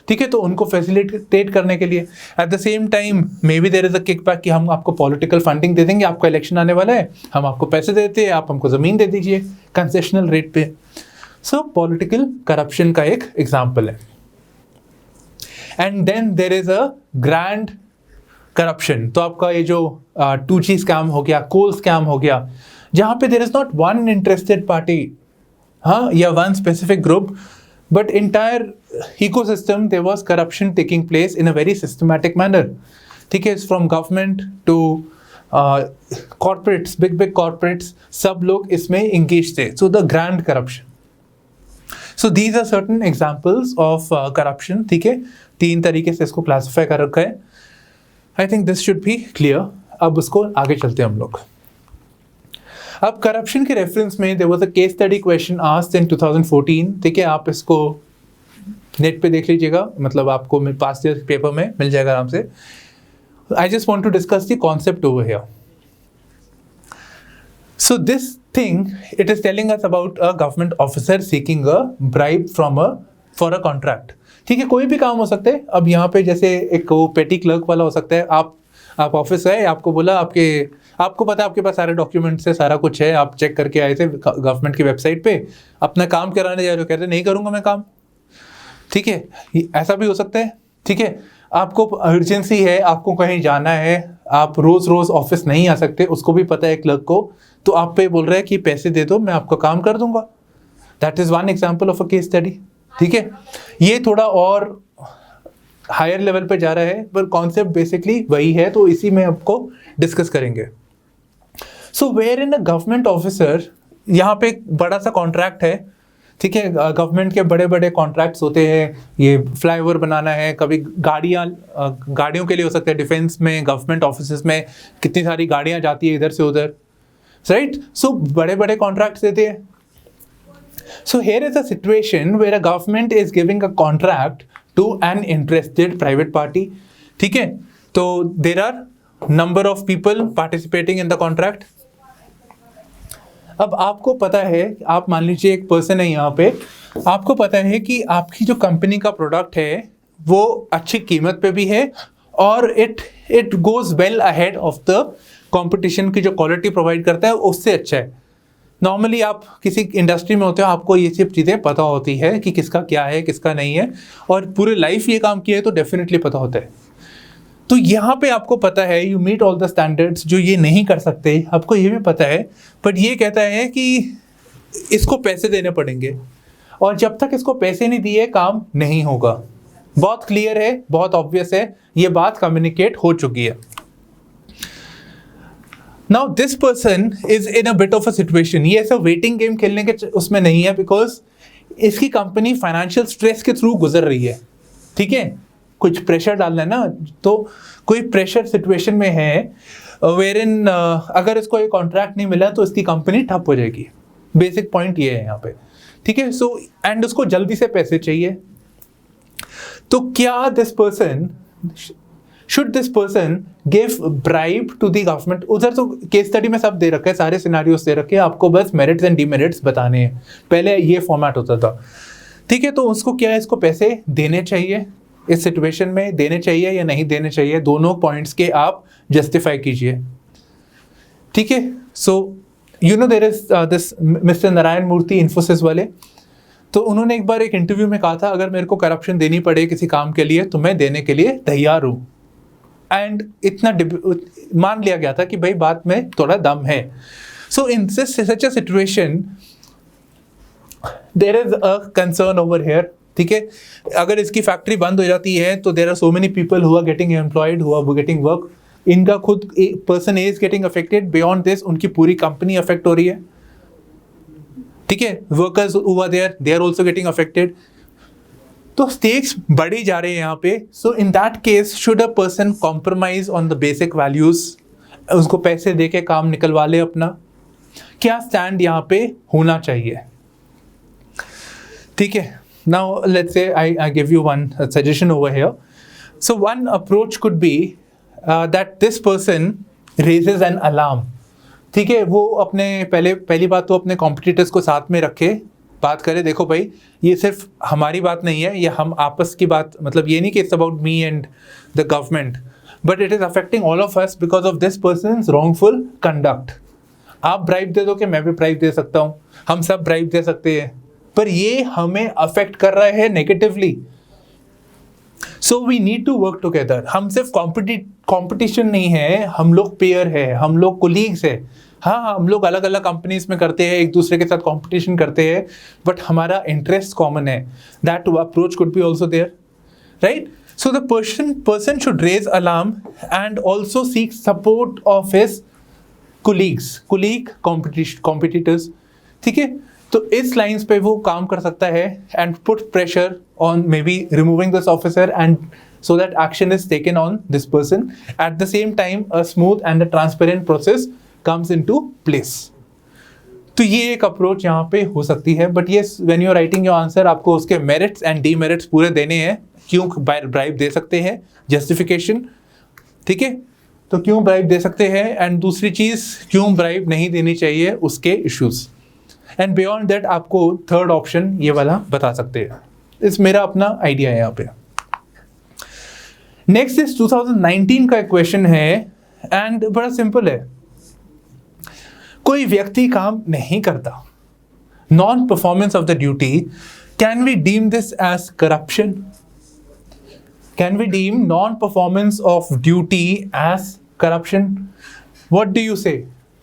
ठीक है, तो उनको फैसिलिटेट करने के लिए at the same time may be there is a kickback कि हम आपको पॉलिटिकल फंडिंग दे देंगे, आपका इलेक्शन आने वाला है, हम आपको पैसे देते हैं, आप हमको ज़मीन दे दीजिए कंसेशनल रेट पे। सो पॉलिटिकल करप्शन का एक एग्जाम्पल है। And then there is a grand corruption. तो आपका ये जो 2G स्कैम हो गया, कोल स्कैम हो गया, जहाँ पे there is not one interested party, हाँ, या one specific group, but entire ecosystem there was corruption taking place in a very systematic manner. ठीक है, from government to corporates, big corporates, सब लोग इसमें engaged थे। So the grand corruption. So these are certain examples of corruption. ठीक है, 3 तरीके से इसको classify कर रखा है। I think this should be clear. अब उसको आगे चलते हैं हम लोग। अब करप्शन के रेफरेंस में there was a case study question asked in 2014। ठीक है, आप इसको नेट पे देख लीजिएगा, मतलब आपको पास्ट ईयर पेपर में मिल जाएगा आराम से। I just want to discuss the concept over here. So this thing it is telling us about a government officer seeking a bribe for a contract. ठीक है, कोई भी काम हो सकता है। अब यहाँ पे जैसे एक वो पेटी क्लर्क वाला हो सकता है। आप ऑफिस है, आपको बोला आपको पता है आपके पास सारे डॉक्यूमेंट्स है, सारा कुछ है, आप चेक करके आए थे गवर्नमेंट की वेबसाइट पे, अपना काम कराने जा रहे हो, कहते नहीं करूँगा मैं काम। ठीक है, ऐसा भी हो सकता है। ठीक है, आपको अर्जेंसी है, आपको कहीं जाना है, आप रोज़ ऑफिस नहीं आ सकते, उसको भी पता है क्लर्क को, तो आप पे बोल रहे हैं कि पैसे दे दो, मैं आपका काम कर दूंगा। That is one example of a case study. ठीक है, ये थोड़ा और हायर लेवल पे जा रहा है, पर कॉन्सेप्ट बेसिकली वही है, तो इसी में आपको डिस्कस करेंगे। So wherein a government officer, यहाँ पे एक बड़ा सा कॉन्ट्रैक्ट है। ठीक है, गवर्नमेंट के बड़े बड़े कॉन्ट्रैक्ट्स होते हैं, ये फ्लाईओवर बनाना है, कभी गाड़ियों के लिए हो सकता है, डिफेंस में, गवर्नमेंट ऑफिस में कितनी सारी गाड़ियाँ जाती है इधर से उधर, राइट। सो बड़े बड़े कॉन्ट्रैक्ट्स देते हैं। So here is a situation where a government is giving a contract to an interested private party. ठीक है, तो there are number of people participating in the contract. अब आपको पता है, आप मान लीजिए एक पर्सन है यहाँ पे, आपको पता है कि आपकी जो कंपनी का प्रोडक्ट है वो अच्छी कीमत पे भी है और it goes well ahead of the competition की जो क्वालिटी प्रोवाइड करता है उससे अच्छा है। नॉर्मली आप किसी इंडस्ट्री में होते हो, आपको ये सब चीज़ें पता होती है कि किसका क्या है किसका नहीं है, और पूरी लाइफ ये काम किया है तो डेफिनेटली पता होता है। तो यहाँ पे आपको पता है you meet all the standards, जो ये नहीं कर सकते आपको ये भी पता है, बट ये कहता है कि इसको पैसे देने पड़ेंगे, और जब तक इसको पैसे नहीं दिए काम नहीं होगा। बहुत क्लियर है, बहुत ऑब्वियस है, ये बात कम्युनिकेट हो चुकी है। Now this person is in a bit of a situation, ये ऐसा वेटिंग गेम खेलने के उसमें नहीं है, बिकॉज इसकी कंपनी फाइनेंशियल स्ट्रेस के थ्रू गुजर रही है। ठीक है, कुछ प्रेशर डालना है ना, तो कोई प्रेशर सिचुएशन में है वेर इन अगर इसको ये कॉन्ट्रैक्ट नहीं मिला तो इसकी कंपनी ठप हो जाएगी। बेसिक पॉइंट ये है यहाँ पे। ठीक है, सो एंड उसको जल्दी से पैसे चाहिए। तो क्या this person should this person give bribe to the government? उधर तो केस स्टडी में सब दे रखा है, सारे सिनारियोस दे रखे हैं, आपको बस मेरिट्स एंड डीमेरिट्स बताने हैं। पहले ये फॉर्मेट होता था। ठीक है, तो उसको क्या है, इसको पैसे देने चाहिए इस सिचुएशन में, देने चाहिए या नहीं देने चाहिए, दोनों पॉइंट्स के आप जस्टिफाई कीजिए। ठीक है, so you know there is this mister Narayan Murthy, Infosys वाले, तो उन्होंने एक बार एक इंटरव्यू में कहा था अगर मेरे को करप्शन देनी पड़े किसी काम के लिए तो मैं देने के लिए तैयार हूँ। एंड इतना मान लिया गया था कि भाई बात में थोड़ा दम है। So in such a situation there is a concern over here. ठीक है, अगर इसकी फैक्ट्री बंद हो जाती है तो there are so many people who are getting employed, who are getting work, इनका खुद person is getting affected, beyond this उनकी पूरी कंपनी अफेक्ट हो रही है। ठीक है, workers who are there they are also getting affected. तो स्टेक्स बढ़ी जा रहे हैं यहाँ पे। So in that case should a person compromise on the basic values, उसको पैसे दे के काम निकलवा ले अपना? क्या स्टैंड यहाँ पे होना चाहिए? ठीक है, now let's say I give you one suggestion over here. So one approach could be that this person raises an alarm. ठीक है, वो अपने पहली बात तो अपने कॉम्पिटिटर्स को साथ में रखे, बात करे, देखो भाई ये सिर्फ हमारी बात नहीं है, ये हम आपस की बात, मतलब ये नहीं कि it's about me and the government, but it is affecting all of us because of this persons wrongful conduct. आप ब्राइब दे दो कि मैं भी ब्राइब दे सकता हूँ, हम सब ब्राइब दे सकते हैं, पर ये हमें अफेक्ट कर रहा है negatively. So we need to work together. हम सिर्फ कॉम्पिटिशन नहीं है, हम लोग पेयर है, हम लोग कोलीग्स है। हाँ, हम लोग अलग अलग कंपनीज में करते हैं, एक दूसरे के साथ कंपटीशन करते हैं, बट हमारा इंटरेस्ट कॉमन है। That approach could be also there, right? So the person should raise alarm and also seek support of his colleague competitors। ठीक है, तो इस लाइन्स पे वो काम कर सकता है and put pressure on may be removing this officer and so that action is taken on this person. Eight the same time a smooth and a transparent process comes into place. तो ये एक approach यहाँ पे हो सकती है, but ये when you are writing your answer आपको उसके मेरिट्स एंड डीमेरिट्स पूरे देने हैं, क्यों ब्राइब दे सकते हैं, जस्टिफिकेशन। ठीक है, तो क्यों ब्राइब दे सकते हैं, एंड दूसरी चीज़ क्यों ब्राइब नहीं देनी चाहिए, उसके इश्यूज। एंड बियॉन्ड दैट आपको थर्ड ऑप्शन ये वाला बता सकते हैं। इस मेरा अपना आइडिया है यहाँ पे। नेक्स्ट इस 2019 का क्वेश्चन है एंड बड़ा सिंपल है। कोई व्यक्ति काम नहीं करता, non performance of the duty, can we deem this as corruption? Can we deem non performance of duty as corruption? What do you say?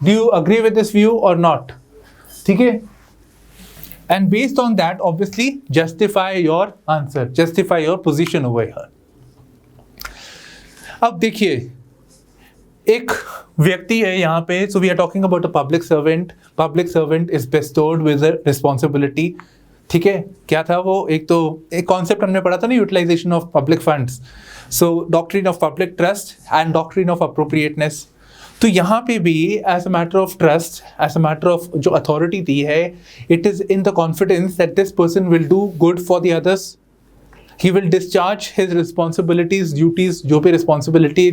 Do you agree with this view और not? ठीक है, and based on that obviously justify your answer, justify your position over here. अब देखिए, एक व्यक्ति है यहाँ पे, so we are talking about a public servant. Public servant is bestowed with responsibility. ठीक है, क्या था वो? एक कॉन्सेप्ट हमने पढ़ा था ना, utilisation of public funds. So doctrine of public trust and doctrine of appropriateness. तो यहाँ पे भी as a matter of trust, as a matter of जो अथॉरिटी दी है, it is in the confidence that this person will do good for the others, he will discharge his responsibilities, duties, जो भी responsibility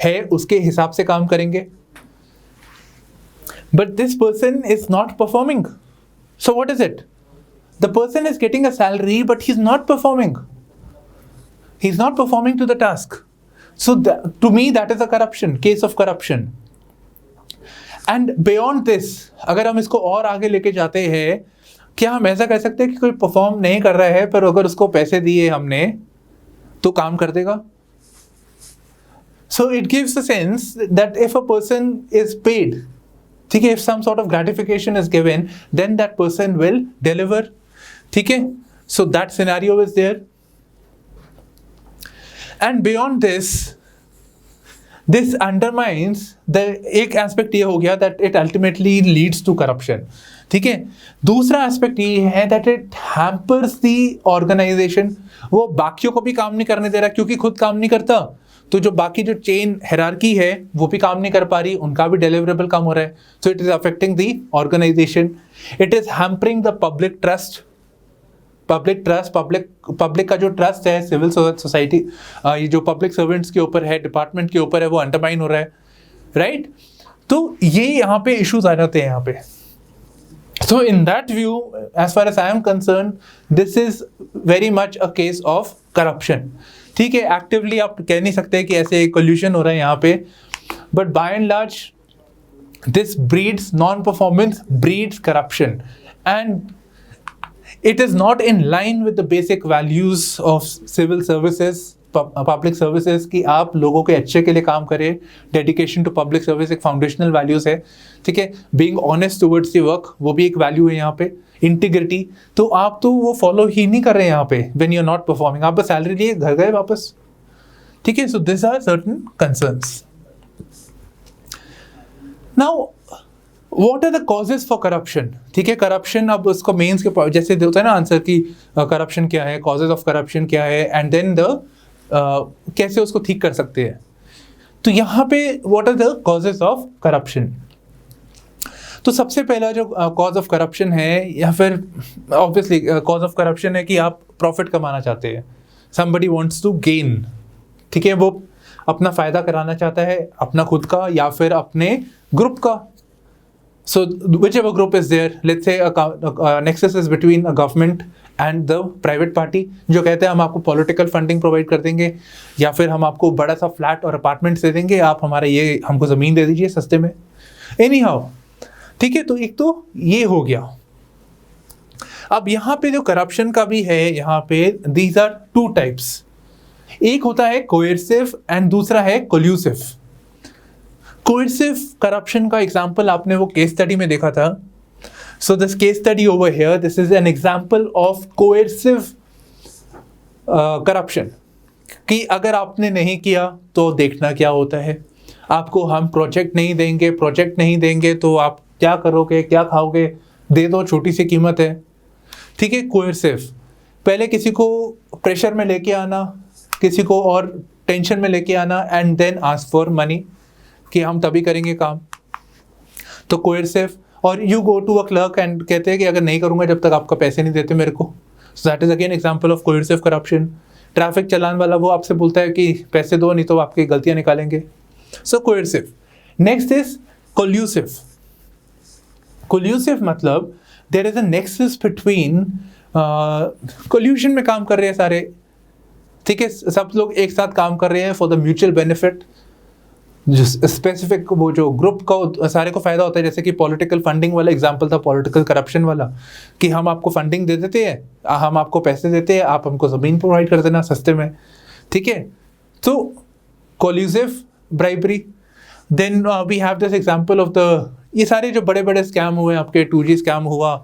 है उसके हिसाब से काम करेंगे। But this person is not performing, so what is it? The person is getting a salary but he is not performing, he is not performing to the task. So to me that is a corruption, case of corruption. And beyond this, अगर हम इसको और आगे लेके जाते हैं, क्या हम ऐसा कह सकते हैं कि कोई परफॉर्म नहीं कर रहा है पर अगर उसको पैसे दिए हमने तो काम कर देगा? So it gives a sense that if a person is paid, ठीक है, if some sort of gratification is given, then that person will deliver, ठीक है. So that scenario is there. And beyond this undermines the, एक aspect ये हो गया that it ultimately leads to corruption, ठीक है. दूसरा एस्पेक्ट ये है that it hampers the organisation. वो बाकियों को भी काम नहीं करने दे रहा, क्योंकि खुद काम नहीं करता तो जो बाकी जो चेन हायरार्की है वो भी काम नहीं कर पा रही, उनका भी डिलीवरेबल कम हो रहा है. So it is affecting the organisation. It is hampering the public trust. Public का जो ट्रस्ट है सिविल सोसाइटी, ये जो पब्लिक सर्वेंट्स के ऊपर है, डिपार्टमेंट के ऊपर है, वो अंडरमाइन हो रहा है, राइट. तो ये यहाँ पे इश्यूज आ जाते हैं यहाँ पे. So in that view, as far as I am concerned, this is very much a case of corruption. ठीक है, एक्टिवली आप कह नहीं सकते कि ऐसे collusion हो रहा है यहाँ पे, but by and large, this breeds non-performance, breeds corruption, and it is not in line with the basic values of civil services, public services, कि आप लोगों के अच्छे के लिए काम करें. डेडिकेशन टू पब्लिक सर्विस एक फाउंडेशनल वैल्यूज है, ठीक है. Being honest towards the work, वो भी एक वैल्यू है यहाँ पे. इंटीग्रिटी, तो आप तो वो फॉलो ही नहीं कर रहे हैं यहाँ पे. When you are not performing, आप बस सैलरी लिए घर गए वापस, ठीक है. So this are certain concerns. Now what are the causes for corruption, ठीक है. करप्शन, अब उसको मेंस के जैसे होता है ना आंसर की, करप्शन क्या है, कॉजेज ऑफ करप्शन क्या है, एंड देन द कैसे उसको ठीक कर सकते हैं. तो यहाँ पे what are the causes of corruption. तो सबसे पहला जो कॉज ऑफ करप्शन है, या फिर ऑब्वियसली कॉज ऑफ करप्शन है कि आप प्रॉफिट कमाना चाहते हैं. समबडी वांट्स टू गेन, ठीक है, वो अपना फायदा कराना चाहता है, अपना खुद का या फिर अपने ग्रुप का. So whichever group is there, let's say a nexus is between a government and the private party, जो कहते हैं हम आपको पॉलिटिकल फंडिंग प्रोवाइड कर देंगे, या फिर हम आपको बड़ा सा फ्लैट और अपार्टमेंट्स दे देंगे, आप हमारा ये हमको ज़मीन दे दीजिए सस्ते में, एनी हाउ, ठीक है. तो एक तो ये हो गया. अब यहाँ पे जो करप्शन का भी है, यहाँ पे दीज आर टू टाइप्स. एक होता है कोएर्सिव एंड दूसरा है कोल्यूसिव. कोएर्सिव करप्शन का एग्जाम्पल आपने वो केस स्टडी में देखा था. So this case study over here, this is an example of coercive corruption, कि अगर आपने नहीं किया तो देखना क्या होता है. आपको हम प्रोजेक्ट नहीं देंगे तो आप क्या करोगे, क्या खाओगे, दे दो, छोटी सी कीमत है, ठीक है. कोएर्सिव, पहले किसी को प्रेशर में लेके आना, किसी को और टेंशन में लेके आना, and then ask for money कि हम तभी करेंगे काम, तो कोएर्सिव. और यू go to a clerk and कहते हैं कि अगर नहीं करूंगा जब तक आपका पैसे नहीं देते मेरे को. So that is again example of coercive corruption. Traffic challan वाला वो आपसे बोलता है कि पैसे दो नहीं तो आपकी गलतियां निकालेंगे. So coercive. Next is collusive. Collusive मतलब there is a nexus between, collusion में काम कर रहे हैं सारे, ठीक है, सब लोग एक साथ काम कर रहे हैं फॉर द म्यूचुअल बेनिफिट. जो स्पेसिफिक वो जो ग्रुप का सारे को फायदा होता है, जैसे कि पॉलिटिकल फंडिंग वाला एग्जांपल था, पॉलिटिकल करप्शन वाला, कि हम आपको फंडिंग दे देते हैं, हम आपको पैसे देते हैं, आप हमको ज़मीन प्रोवाइड कर देना सस्ते में, ठीक है. तो collusive bribery. Then we have this example of the, ये सारे जो बड़े बड़े स्कैम हुए आपके, 2G स्कैम हुआ,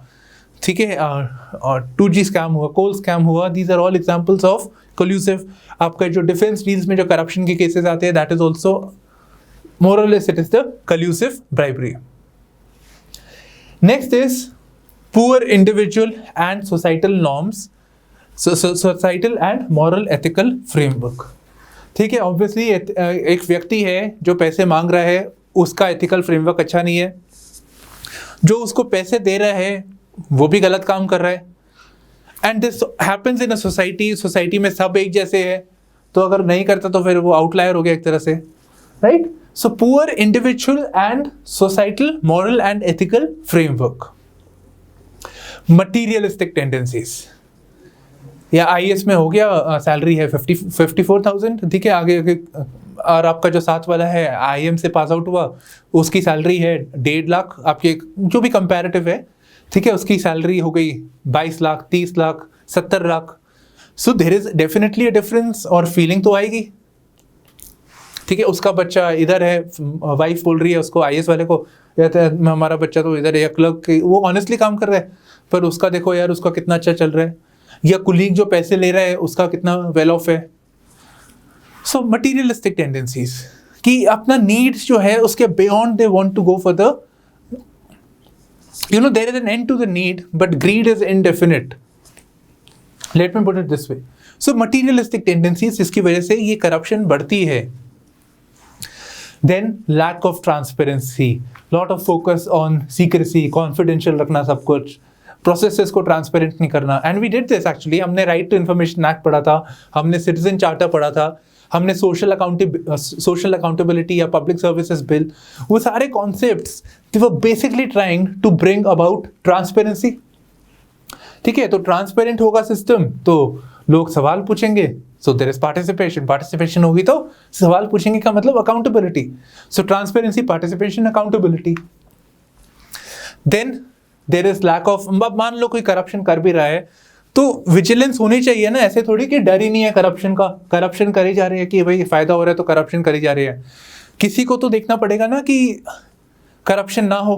ठीक है, और 2G स्कैम हुआ, कोल स्कैम हुआ, these are all examples of collusive. आपका जो डिफेंस डील्स में जो करप्शन के केसेस आते हैं, that is also more or less it is the collusive bribery. Next is poor individual and societal norms, so societal and moral ethical framework. ठीक है, obviously एक व्यक्ति है जो पैसे मांग रहा है, उसका एथिकल फ्रेमवर्क अच्छा नहीं है. जो उसको पैसे दे रहा है वो भी गलत काम कर रहा है. And this happens in a society. Society में सब एक जैसे है, तो अगर नहीं करता तो फिर वो आउटलायर हो गया एक तरह से, right. So poor individual and societal, moral and ethical framework. Materialistic tendencies. या IAS में हो गया, सैलरी है 54,000, ठीक है, आगे और आपका जो साथ वाला है IIM से पास आउट हुआ, उसकी सैलरी है 1.5 लाख, आपके जो भी कंपैरेटिव है, ठीक है, उसकी सैलरी हो गई 22 lakh, 30 lakh, 70 lakh. So there is definitely a difference, और फीलिंग तो आएगी, ठीक है। उसका बच्चा इधर है, वाइफ बोल रही है उसको, IAS वाले को, हमारा बच्चा तो इधर है, क्लर्क, वो ऑनेस्टली काम कर रहा है, पर उसका देखो यार उसका कितना अच्छा चल रहा है, या कुलीग जो पैसे ले रहा है उसका कितना वेल ऑफ है। सो मटीरियलिस्टिक टेंडेंसीज कि अपना नीड्स जो है उसके beyond they want to go for the, there is an end to the need, but greed is indefinite. Let me put it this way. So materialistic tendencies, जिसकी वजह से ये corruption बढ़ती है. Then lack of transparency, lot of focus on secrecy, confidential रखना सब कुछ, processes को transparent नहीं करना. And we did this actually. हमने Right to Information Act पढ़ा था, हमने Citizen Charter पढ़ा था, हमने social accountability या public services bill, वो सारे concepts they were basically trying to bring about transparency. ठीक है, तो ट्रांसपेरेंट होगा सिस्टम तो लोग सवाल पूछेंगे, सो देयर इज पार्टिसिपेशन होगी तो सवाल पूछेंगे का मतलब accountability, so transparency, participation, accountability. Then there is lack of, मान लो कोई करप्शन कर भी रहा है तो विजिलेंस होनी चाहिए ना, ऐसे थोड़ी कि डर ही नहीं है करप्शन का, करप्शन करी जा रही है कि भाई फायदा हो रहा है तो करप्शन करी जा रही है, किसी को तो देखना पड़ेगा ना कि करप्शन ना हो,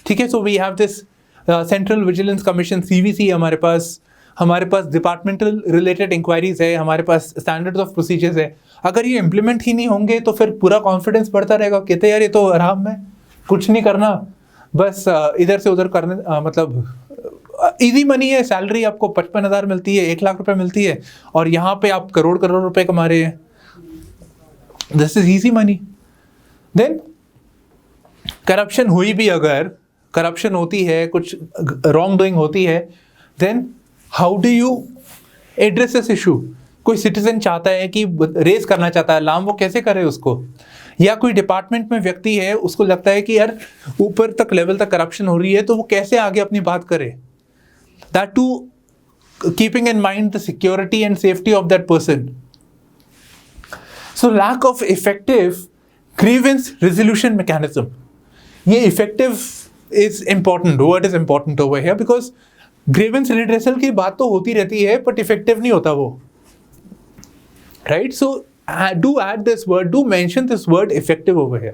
ठीक है। So we have this central vigilance commission CVC, हमारे पास डिपार्टमेंटल रिलेटेड इंक्वायरीज है, हमारे पास स्टैंडर्ड्स ऑफ प्रोसीजर्स है। अगर ये इम्प्लीमेंट ही नहीं होंगे तो फिर पूरा कॉन्फिडेंस बढ़ता रहेगा, कहते यार ये तो आराम है, कुछ नहीं करना, बस इधर से उधर करने, मतलब इजी मनी है, सैलरी आपको 55,000 मिलती है, 1 लाख रुपए मिलती है, और यहाँ पे आप करोड़ रुपए कमा रहे हैं, this is easy money. Then corruption हुई भी, अगर करप्शन होती है, कुछ रॉन्ग डूइंग होती है, then how do you address this issue? कोई सिटीजन चाहता है कि रेस करना चाहता है अलार्म, वो कैसे करे उसको? या कोई डिपार्टमेंट में व्यक्ति है, उसको लगता है कि यार ऊपर तक लेवल तक करप्शन हो रही है, तो वो कैसे आगे अपनी बात करे? That too keeping in mind the security and safety of that person. So lack of effective grievance resolution mechanism, ये effective is important, word is important over here, because grievance redressal की बात तो होती रहती है but effective नहीं होता वो, right? So do add this word, do mention this word effective over here,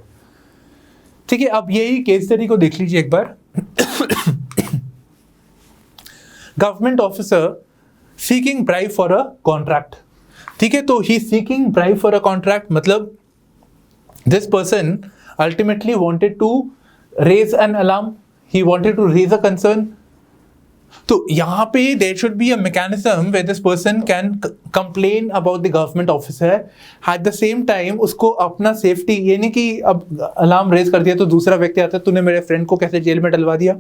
ठीक है। अब यही केस स्टडी को देख लीजिए एक बार। Government officer seeking bribe for a contract, ठीक है, तो he seeking bribe for a contract मतलब this person ultimately wanted to raise an alarm, he wanted to raise a concern, तो यहाँ पे there should be a mechanism where this person can complain about the government officer, at the same time उसको अपना safety, ये नहीं कि अब alarm raise कर दिया तो दूसरा व्यक्ति आता है, तूने मेरे फ्रेंड को कैसे जेल में डलवा दिया,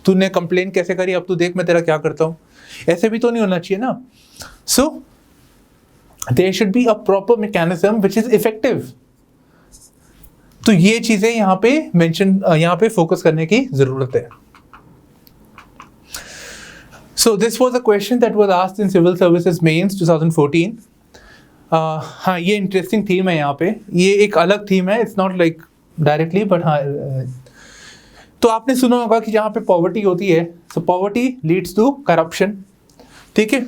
तूने कंप्लेन कैसे करी, अब तू देख मैं तेरा क्या करता हूँ, ऐसे भी तो नहीं होना चाहिए ना। So there should be a proper mechanism which is effective. तो ये चीजें यहाँ पे फोकस करने की जरूरत है। So this was a question that was asked in civil services mains 2014। हाँ, ये इंटरेस्टिंग थीम है यहाँ पे, ये एक अलग थीम है, it's not like directly but हाँ। तो आपने सुना होगा कि जहाँ पे पॉवर्टी होती है, so poverty leads to corruption, ठीक है।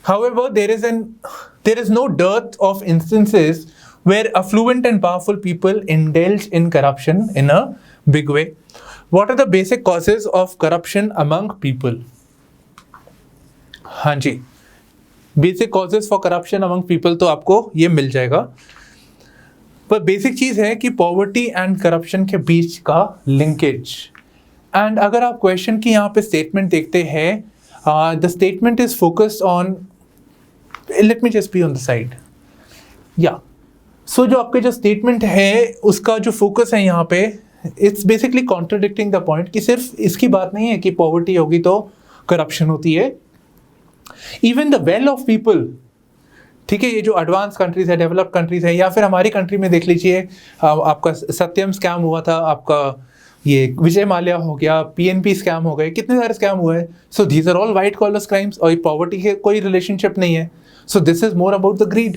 However there is no dearth of instances where affluent and powerful people indulge in corruption in a big way. What are the basic causes of corruption among people? हाँ जी, basic causes for corruption among people तो आपको ये मिल जाएगा, पर basic चीज़ है कि poverty and corruption के बीच का लिंकेज। एंड अगर आप क्वेश्चन की यहाँ पे स्टेटमेंट देखते हैं, the statement is focused on, let me just be on the side, या सो जो आपके जो स्टेटमेंट है उसका जो फोकस है यहाँ पे, it's basically contradicting the point कि सिर्फ इसकी बात नहीं है कि पॉवर्टी होगी तो करप्शन होती है, even the well of people, ठीक है। ये जो एडवांस कंट्रीज है, डेवलप्ड कंट्रीज है, या फिर हमारी कंट्री में देख लीजिए, आपका सत्यम स्कैम हुआ था, आपका ये विजय माल्या हो गया, PNP स्कैम हो गए, कितने सारे स्कैम हुए हैं। So these are all white collar crimes और पॉवर्टी के कोई रिलेशनशिप नहीं है। So this is more about the greed,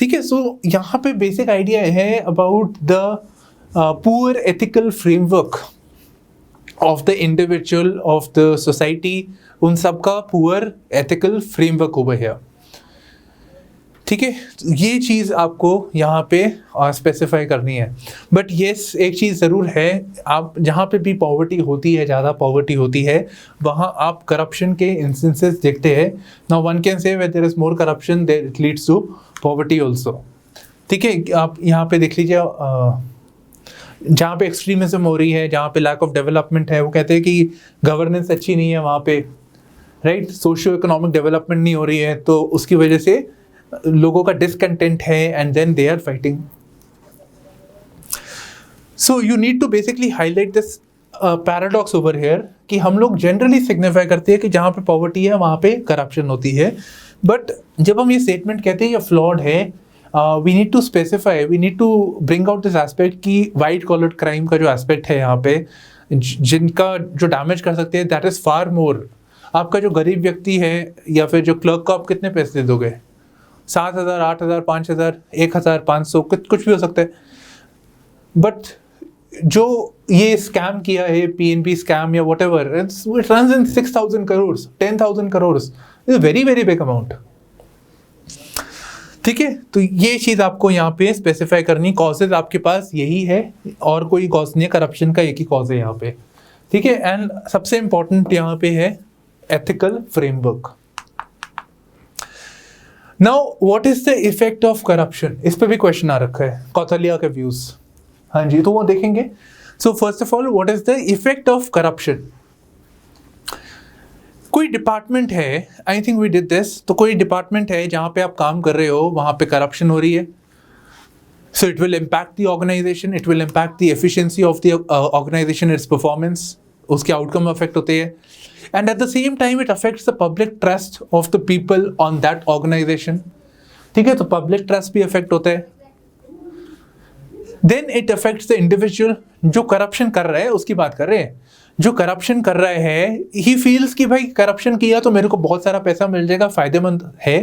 ठीक है, सो यहाँ पे बेसिक आइडिया है about the poor ethical framework of the individual, of the society, उन सब का poor ethical framework over here. ठीक है, ये चीज़ आपको यहाँ पे स्पेसिफाई करनी है। बट येस, एक चीज़ ज़रूर है, आप जहाँ पे भी पॉवर्टी होती है, ज़्यादा पॉवर्टी होती है, वहाँ आप करप्शन के इंस्टेंसेस देखते हैं। Now one can say when there is more corruption there it leads to poverty also. ठीक है, आप यहाँ पे देख लीजिए, जहाँ पे एक्सट्रीमिज्म हो रही है, जहाँ पे लैक ऑफ डेवलपमेंट है, वो कहते हैं कि गवर्नेंस अच्छी नहीं है वहाँ पे, राइट, सोशियो इकोनॉमिक डेवलपमेंट नहीं हो रही है, तो उसकी वजह से लोगों का डिसकंटेंट है and then they are fighting. So you need to basically highlight this paradox over here कि हम लोग जनरली सिग्निफाई करते हैं कि जहाँ पे पॉवर्टी है वहाँ पे करप्शन होती है, बट जब हम ये स्टेटमेंट कहते हैं ये फ्लॉड है, we need to specify, we need to bring out this aspect कि वाइट कॉलर क्राइम का जो एस्पेक्ट है यहाँ पे, जिनका जो डैमेज कर सकते हैं, दैट इज़ फार मोर। आपका जो गरीब व्यक्ति है या फिर जो क्लर्क को आप कितने पैसे दे दोगे? 7,000, 8,000, 5,000, 1,500, कुछ भी हो सकता है। बट जो ये स्कैम किया है, PNB स्कैम या what ever, it runs in 6,000 crore, 10,000 crore, is very very big amount. ठीक है, तो ये चीज़ आपको यहाँ पे स्पेसिफाई करनी, कॉजेज आपके पास यही है और कोई कॉज नहीं है, करप्शन का एक ही कॉज है यहाँ पे। ठीक है, एंड सबसे इंपॉर्टेंट यहाँ पे है ethical framework. Now what is the effect of corruption, इस पे भी क्वेश्चन आ रखा है, कौटिल्य के व्यूज। हाँ जी, तो वो देखेंगे। So first of all, what is the effect of corruption? कोई डिपार्टमेंट है, I think we did this, तो कोई डिपार्टमेंट है जहाँ पे आप काम कर रहे हो, वहाँ पे करप्शन हो रही है, so it will impact the organisation, it will impact the efficiency of the organisation, its performance, उसके आउटकम अफेक्ट होते हैं, and at the same time it affects the public trust of the people on that organization। ठीक है, तो public trust भी affect होता है। then it affects the individual, जो corruption कर रहा है उसकी बात कर रहे हैं, जो corruption कर रहा है he feels कि भाई corruption किया तो मेरे को बहुत सारा पैसा मिल जाएगा, फायदेमंद है,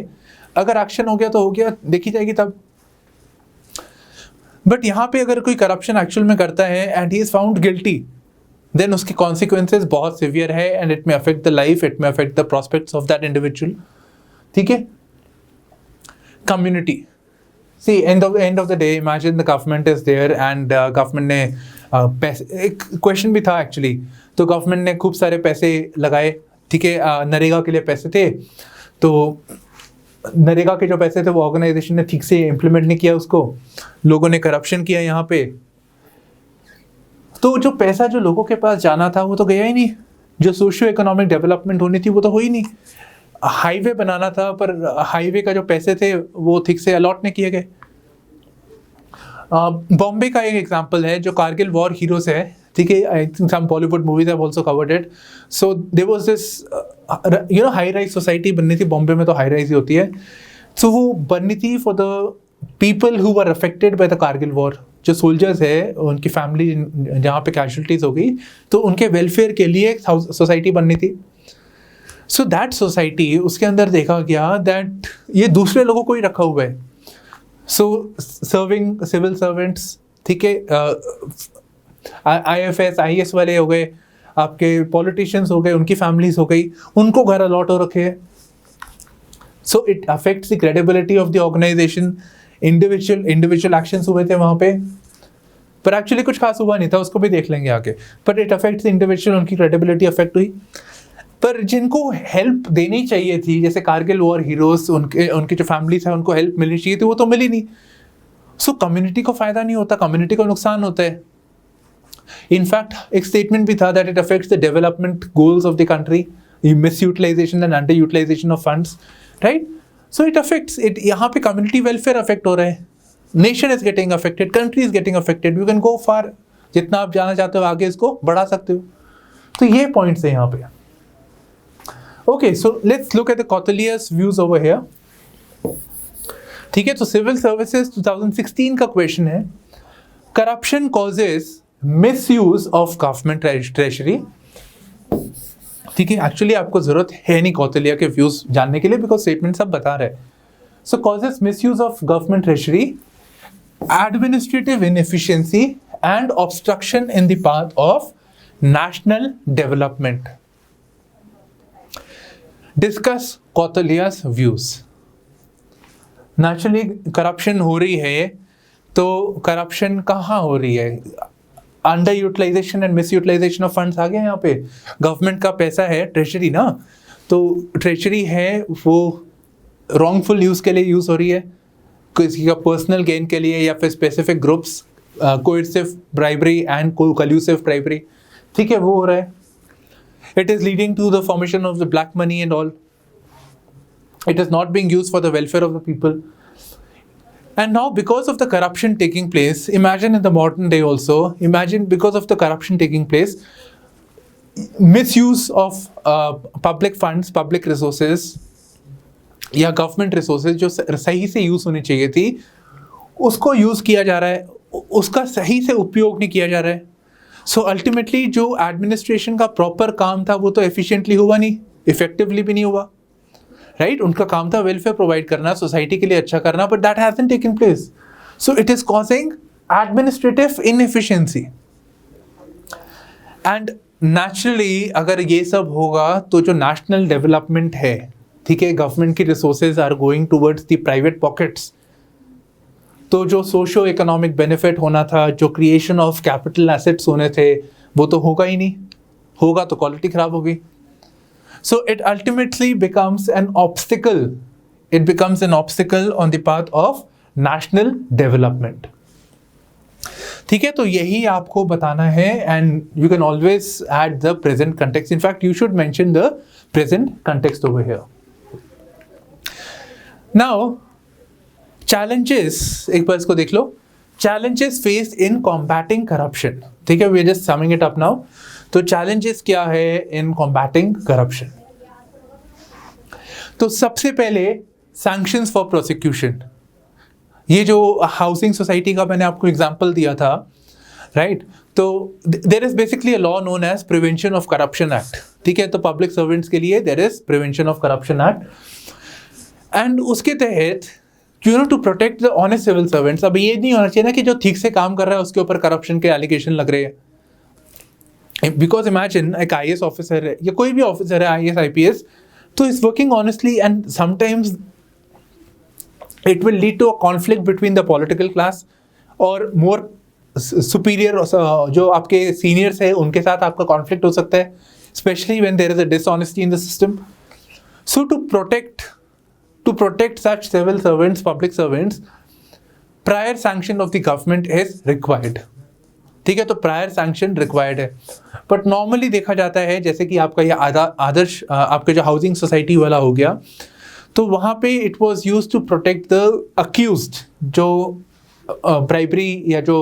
अगर एक्शन हो गया तो हो गया, देखी जाएगी तब। बट यहाँ पे अगर कोई corruption एक्चुअल में करता है and he is found guilty, then उसकी consequences बहुत severe है and it may affect the life, it may affect the prospects of that individual। ठीक है, community, see end of the day, imagine the government is there and government ने पैसे, एक question भी था actually, तो government ने खूब सारे पैसे लगाए, ठीक है, नरेगा के लिए पैसे थे, तो नरेगा के जो पैसे थे वो ऑर्गेनाइजेशन ने ठीक से इम्प्लीमेंट नहीं किया उसको, लोगों ने करप्शन किया यहाँ पे, तो जो पैसा जो लोगों के पास जाना था वो तो गया ही नहीं, जो सोशियो इकोनॉमिक डेवलपमेंट होनी थी वो तो हो ही नहीं। हाईवे बनाना था पर हाईवे का जो पैसे थे वो ठीक से अलॉट नहीं किए गए। बॉम्बे का एक एग्जांपल है जो कारगिल वॉर हीरोज है, ठीक है, I think some Bollywood movies have also covered it. So there was this high rise society बननी थी बॉम्बे में, तो हाई राइज ही होती है, सो वो बननी थी for the people who were affected by the Kargil war, जो सोल्जर्स है उनकी फैमिली जहाँ पे कैजुअलिटीज हो गई, तो उनके वेलफेयर के लिए एक सोसाइटी बननी थी। सो दैट सोसाइटी, उसके अंदर देखा गया दैट ये दूसरे लोगों को ही रखा हुआ है, सो सर्विंग सिविल सर्वेंट्स, ठीक है, IFS IAS वाले हो गए, आपके पॉलिटिशियंस हो गए, उनकी फैमिलीज हो गई, उनको घर अलॉट हो रखे हैं। So it affects the credibility of the organisation. Individual actions हुए थे वहाँ पे, पर एक्चुअली कुछ खास हुआ नहीं था, उसको भी देख लेंगे आगे, बट इट अफेक्ट्स इंडिविजुअल, उनकी क्रेडिबिलिटी अफेक्ट हुई। पर जिनको हेल्प देनी चाहिए थी, जैसे कारगिल वॉर हीरोज, उनकी जो फैमिलीज है उनको हेल्प मिलनी चाहिए थी, वो तो मिली नहीं। सो कम्युनिटी को फायदा नहीं होता, कम्युनिटी को नुकसान होता है। इनफैक्ट एक स्टेटमेंट भी था that it affects the development goals of the country, misutilisation and under utilisation of funds, right. So it affects it, यहाँ पे कम्युनिटी वेलफेयर अफेक्ट हो रहा है, nation is getting affected, country is getting affected, you can go far, जितना आप जाना चाहते हो आगे इसको बढ़ा सकते हो। तो ये पॉइंट्स है यहाँ पे। Okay, so let's look at the Kautilya's views over here. ठीक है, तो सिविल सर्विसेज 2016 का क्वेश्चन है, corruption causes misuse of government treasury. ठीक है, एक्चुअली आपको जरूरत है नहीं कौटिल्य के व्यूज जानने के लिए, बिकॉज स्टेटमेंट सब बता रहे हैं, So causes misuse of government treasury, administrative inefficiency and obstruction in the path of national development. Discuss Kautilya's views. Naturally corruption हो रही है, तो corruption कहाँ हो रही है? Under utilisation and miss utilisation of funds आ गए यहाँ पे. गवर्नमेंट का पैसा है ट्रेजरी ना, तो ट्रेजरी है वो रॉन्गफुल यूज के लिए यूज हो रही है, किसी का पर्सनल गेन के लिए या फिर specific groups coercive bribery and collusive bribery. ठीक है, वो हो रहा है. It is leading to the formation of the black money and all. It is not being used for the welfare of the people. And now because of the corruption taking place, imagine in the modern day also, imagine because of the corruption taking place, misuse of public funds, public resources या government resources जो सही से use होनी चाहिए थी, उसको use किया जा रहा है, उसका सही से उपयोग नहीं किया जा रहा है. So ultimately जो administration का proper काम था वो तो efficiently हुआ नहीं, effectively भी नहीं हुआ. राइट, उनका काम था वेलफेयर प्रोवाइड करना, सोसाइटी के लिए अच्छा करना, but that hasn't taken place. So it is causing administrative inefficiency. And naturally अगर ये सब होगा तो जो नेशनल डेवलपमेंट है, ठीक है, गवर्नमेंट की resources are going towards the private pockets, तो जो सोशो इकोनॉमिक बेनिफिट होना था, जो क्रिएशन ऑफ कैपिटल एसेट्स होने थे, वो तो होगा ही नहीं. होगा तो क्वालिटी खराब होगी. So it ultimately becomes an obstacle. It becomes an obstacle on the path of national development. ठीक है, तो यही आपको बताना है, and you can always add the present context. In fact, you should mention the present context over here. Now, challenges, एक बार इसको देख लो. Challenges faced in combating corruption. ठीक है, we are just summing it up now. तो challenges क्या है in combating corruption? तो सबसे पहले sanctions for prosecution. ये जो हाउसिंग सोसाइटी का मैंने आपको एग्जांपल दिया था, राइट, तो there is basically a law known as prevention of corruption act. ठीक है, तो पब्लिक सर्वेंट्स के लिए there is prevention of corruption act, and उसके तहत to protect the honest civil servants. अब ये नहीं होना चाहिए ना कि जो ठीक से काम कर रहा है उसके ऊपर करप्शन के एलिगेशन लग रहे हैं. बिकॉज इमेजिन एक IAS ऑफिसर है या कोई भी ऑफिसर है, IAS IPS, तो is working honestly, and sometimes it will lead to a conflict between the political class और मोर सुपीरियर, जो आपके सीनियर्स है उनके साथ आपका कॉन्फ्लिक्ट हो सकता है, specially when there is a dishonesty in the system. So to protect such civil servants, public servants, prior sanction of the government is required. ठीक है, तो प्रायर सैंक्शन रिक्वायर्ड है. बट नॉर्मली देखा जाता है, जैसे कि आपका ये आदर्श आपके जो हाउसिंग सोसाइटी वाला हो गया, तो वहाँ पे it was used to protect the accused, जो ब्राइबरी या जो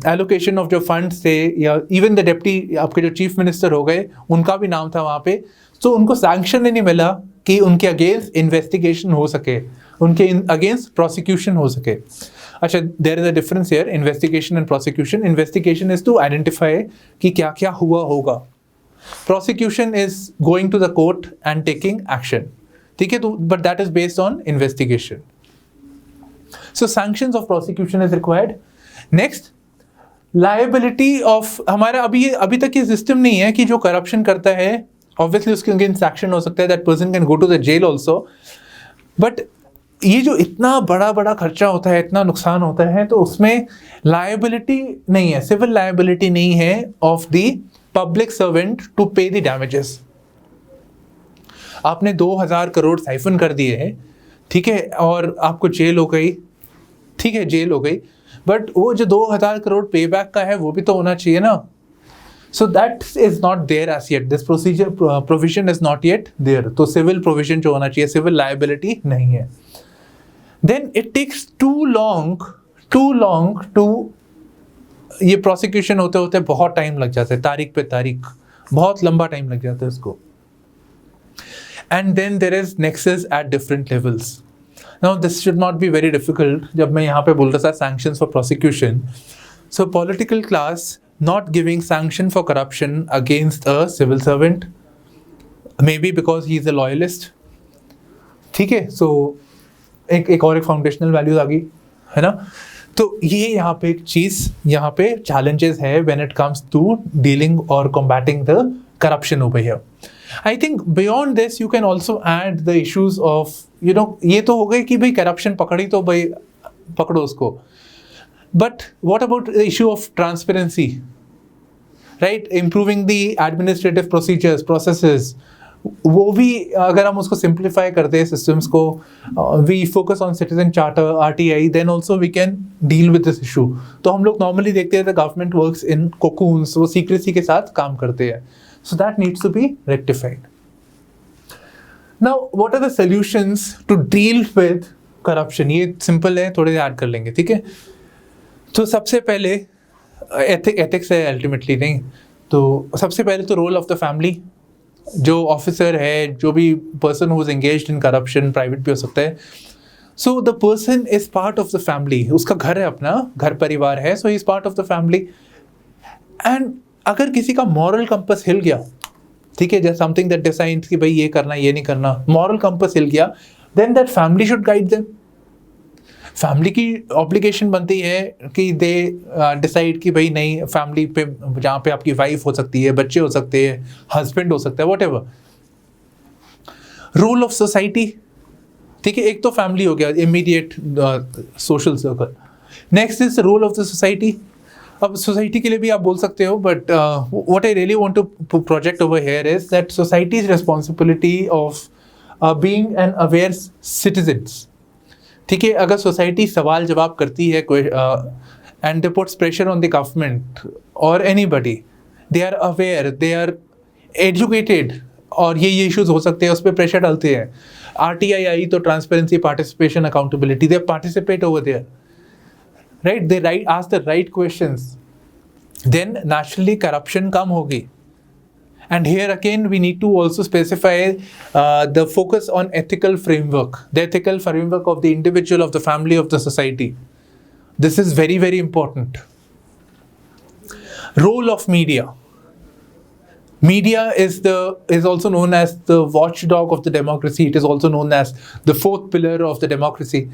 एलोकेशन ऑफ जो फंड्स थे, या इवन द डेप्टी आपके जो चीफ मिनिस्टर हो गए, उनका भी नाम था वहाँ पे. तो उनको सैंक्शन नहीं मिला कि उनके अगेंस्ट इन्वेस्टिगेशन हो सके, उनके अगेंस्ट प्रोसिक्यूशन हो सके. अच्छा, there is a difference here, investigation and prosecution. Investigation is to identify कि क्या क्या हुआ होगा. Prosecution is going to the court and taking action. ठीक है, तो but that is based on investigation. So sanctions of prosecution is required. Next, liability of, हमारा अभी तक ये सिस्टम नहीं है कि जो करप्शन करता है ऑब्वियसली उसके अगेंस्ट एक्शन हो सकता है, that person can go to the jail also. But ये जो इतना बड़ा खर्चा होता है, इतना नुकसान होता है, तो उसमें लायबिलिटी नहीं है, सिविल लायबिलिटी नहीं है of the public servant to pay the damages. आपने 2000 करोड़ साइफन कर दिए हैं, ठीक है, और आपको जेल हो गई, ठीक है, जेल हो गई, बट वो जो 2000 करोड़ पे बैक का है वो भी तो होना चाहिए ना. So that is not there as yet. This provision is not yet there. तो सिविल प्रोविजन जो होना चाहिए, सिविल लायबिलिटी नहीं है. Then it takes too long to, ये प्रोसिक्यूशन होते होते बहुत टाइम लग जाता है, तारीख पे तारीख, बहुत लंबा टाइम लग जाता है इसको. And then there is nexus at different levels. Now this should not be very difficult. जब मैं यहाँ पे बोल रहा था sanctions for prosecution, so political class not giving sanction for corruption against a civil servant, maybe because he is a loyalist. ठीक है, so एक फाउंडेशनल वैल्यूज आ गई, है ना। तो ये यहाँ पे एक चीज़, यहाँ पे चैलेंजेस है when it comes to dealing और combating the corruption over here. I think beyond this you can also add the issues of ये तो हो गई कि भाई करप्शन पकड़ी तो भाई पकड़ो उसको, but what about the issue of transparency, right, improving the administrative procedures processes, वो भी अगर हम उसको सिंप्लीफाई करते हैं सिस्टम्स को, we focus on citizen charter RTI, then also we can deal with this issue. तो हम लोग नॉर्मली देखते हैं the government works in cocoons, वो सीक्रेसी के साथ काम करते हैं, so that needs to be rectified. Now what are the solutions to deal with corruption? ये सिंपल है, थोड़े ऐड कर लेंगे, ठीक है। तो सबसे पहले एथिक्स है अल्टीमेटली, नहीं तो सबसे पहले तो रोल ऑफ द फैमिली, जो ऑफिसर है, जो भी person who is engaged in corruption, private भी हो सकता है, so the person is part of the family, उसका घर है, अपना घर परिवार है, so he is part of the family. And अगर किसी का मॉरल कंपस हिल गया, ठीक है, जस्ट समथिंग दैट डिसाइड्स कि भाई ये करना ये नहीं करना, मॉरल कंपस हिल गया, then that family should guide them. Family की ऑब्लिगेशन बनती है कि दे डिसाइड कि भाई नहीं, फैमिली पे जहाँ पे आपकी वाइफ हो सकती है, बच्चे हो सकते हैं, हस्बैंड हो सकता है, व्हाटएवर। रोल ऑफ सोसाइटी, ठीक है, एक तो फैमिली हो गया, immediate social circle. Next is role of the society. अब सोसाइटी के लिए भी आप बोल सकते हो, but what I really want to project over here is that society's responsibility of being an aware citizens, ठीक है। अगर सोसाइटी सवाल जवाब करती है and they puts pressure on the government और anybody, they are aware, they are educated, और ये इश्यूज हो सकते हैं, उस पर प्रेशर डालते हैं। RTI आई तो transparency, participation, accountability, they participate over there, right, they ask the right questions, then naturally corruption कम होगी। And here again we need to also specify the focus on ethical framework, the ethical framework of the individual, of the family, of the society. This is very, very important. Role of media. Media is also known as the watchdog of the democracy. It is also known as the fourth pillar of the democracy,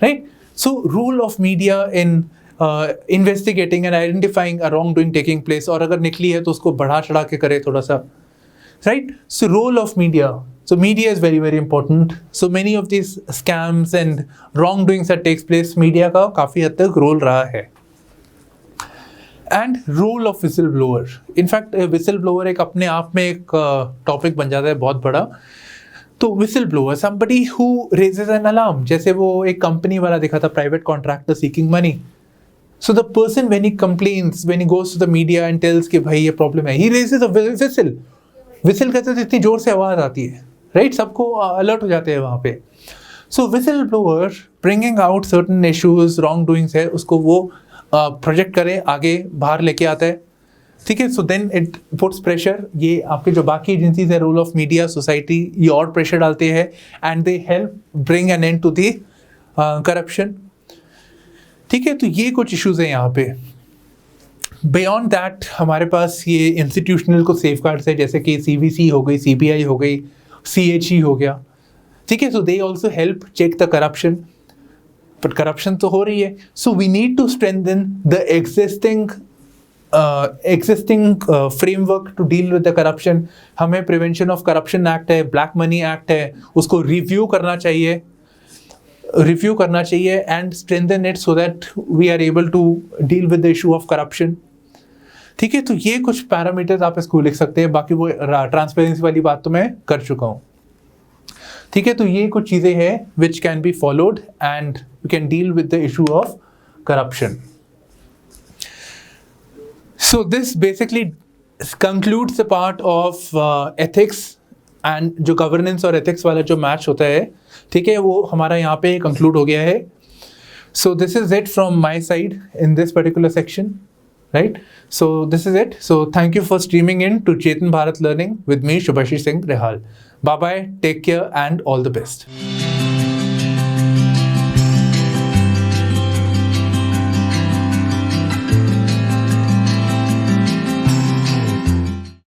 right? So role of media in investigating and identifying a wrong doing taking place, और अगर निकली है तो उसको बढ़ा चढ़ा के करे थोड़ा सा, right. So role of media, so media is very very important. So many of this scams and wrong doings that takes place, media का काफ़ी हद तक रोल रहा है। And role of whistle blower, in fact whistle blower एक अपने आप में एक टॉपिक बन जाता है बहुत बड़ा। तो whistle blower, somebody who raises an alarm, जैसे वो एक कंपनी वाला दिखा था, private contractor seeking money. So the person when he complains, when he goes to the media and tells कि भाई ये प्रॉब्लम है, he raises a whistle. Whistle कहते हैं इतनी जोर से आवाज़ आती है, right? सबको अलर्ट हो जाते हैं वहाँ पे। So whistle blower bringing out certain issues, wrong doings है, उसको वो प्रोजेक्ट करे, आगे बाहर लेके आता है, ठीक है। So then it puts pressure, ये आपके जो बाकी एजेंसीज है, रोल ऑफ मीडिया, सोसाइटी, ये और प्रेशर डालते हैं and they help bring an end to the corruption, ठीक है। तो ये कुछ इश्यूज हैं यहाँ पे। बियॉन्ड दैट हमारे पास ये इंस्टीट्यूशनल को सेफगार्ड्स है, जैसे कि CVC हो गई, CBI हो गई, CHE हो गया, ठीक है। So they also help check the corruption, but corruption तो हो रही है, so we need to strengthen the existing framework to deal with the corruption. हमें प्रिवेंशन ऑफ करप्शन एक्ट है, ब्लैक मनी एक्ट है, उसको रिव्यू करना चाहिए and strengthen it so that we are able to deal with the issue of corruption, ठीक है। तो ये कुछ पैरामीटर्स आप इसको लिख सकते हैं, बाकी वो ट्रांसपेरेंसी वाली बात तो मैं कर चुका हूँ, ठीक है। तो ये कुछ चीज़ें हैं which can be followed and you can deal with the issue of corruption. So this basically concludes the part of ethics and जो गवर्नेंस और एथिक्स वाला जो मैच होता है, ठीक है, वो हमारा यहाँ पे कंक्लूड हो गया है। So this is it from my side in this particular section, right. So this is it. So thank you for streaming in to Chetan Bharat learning with me, Shubhashish Singh Rehal. Bye bye, take care and all the best.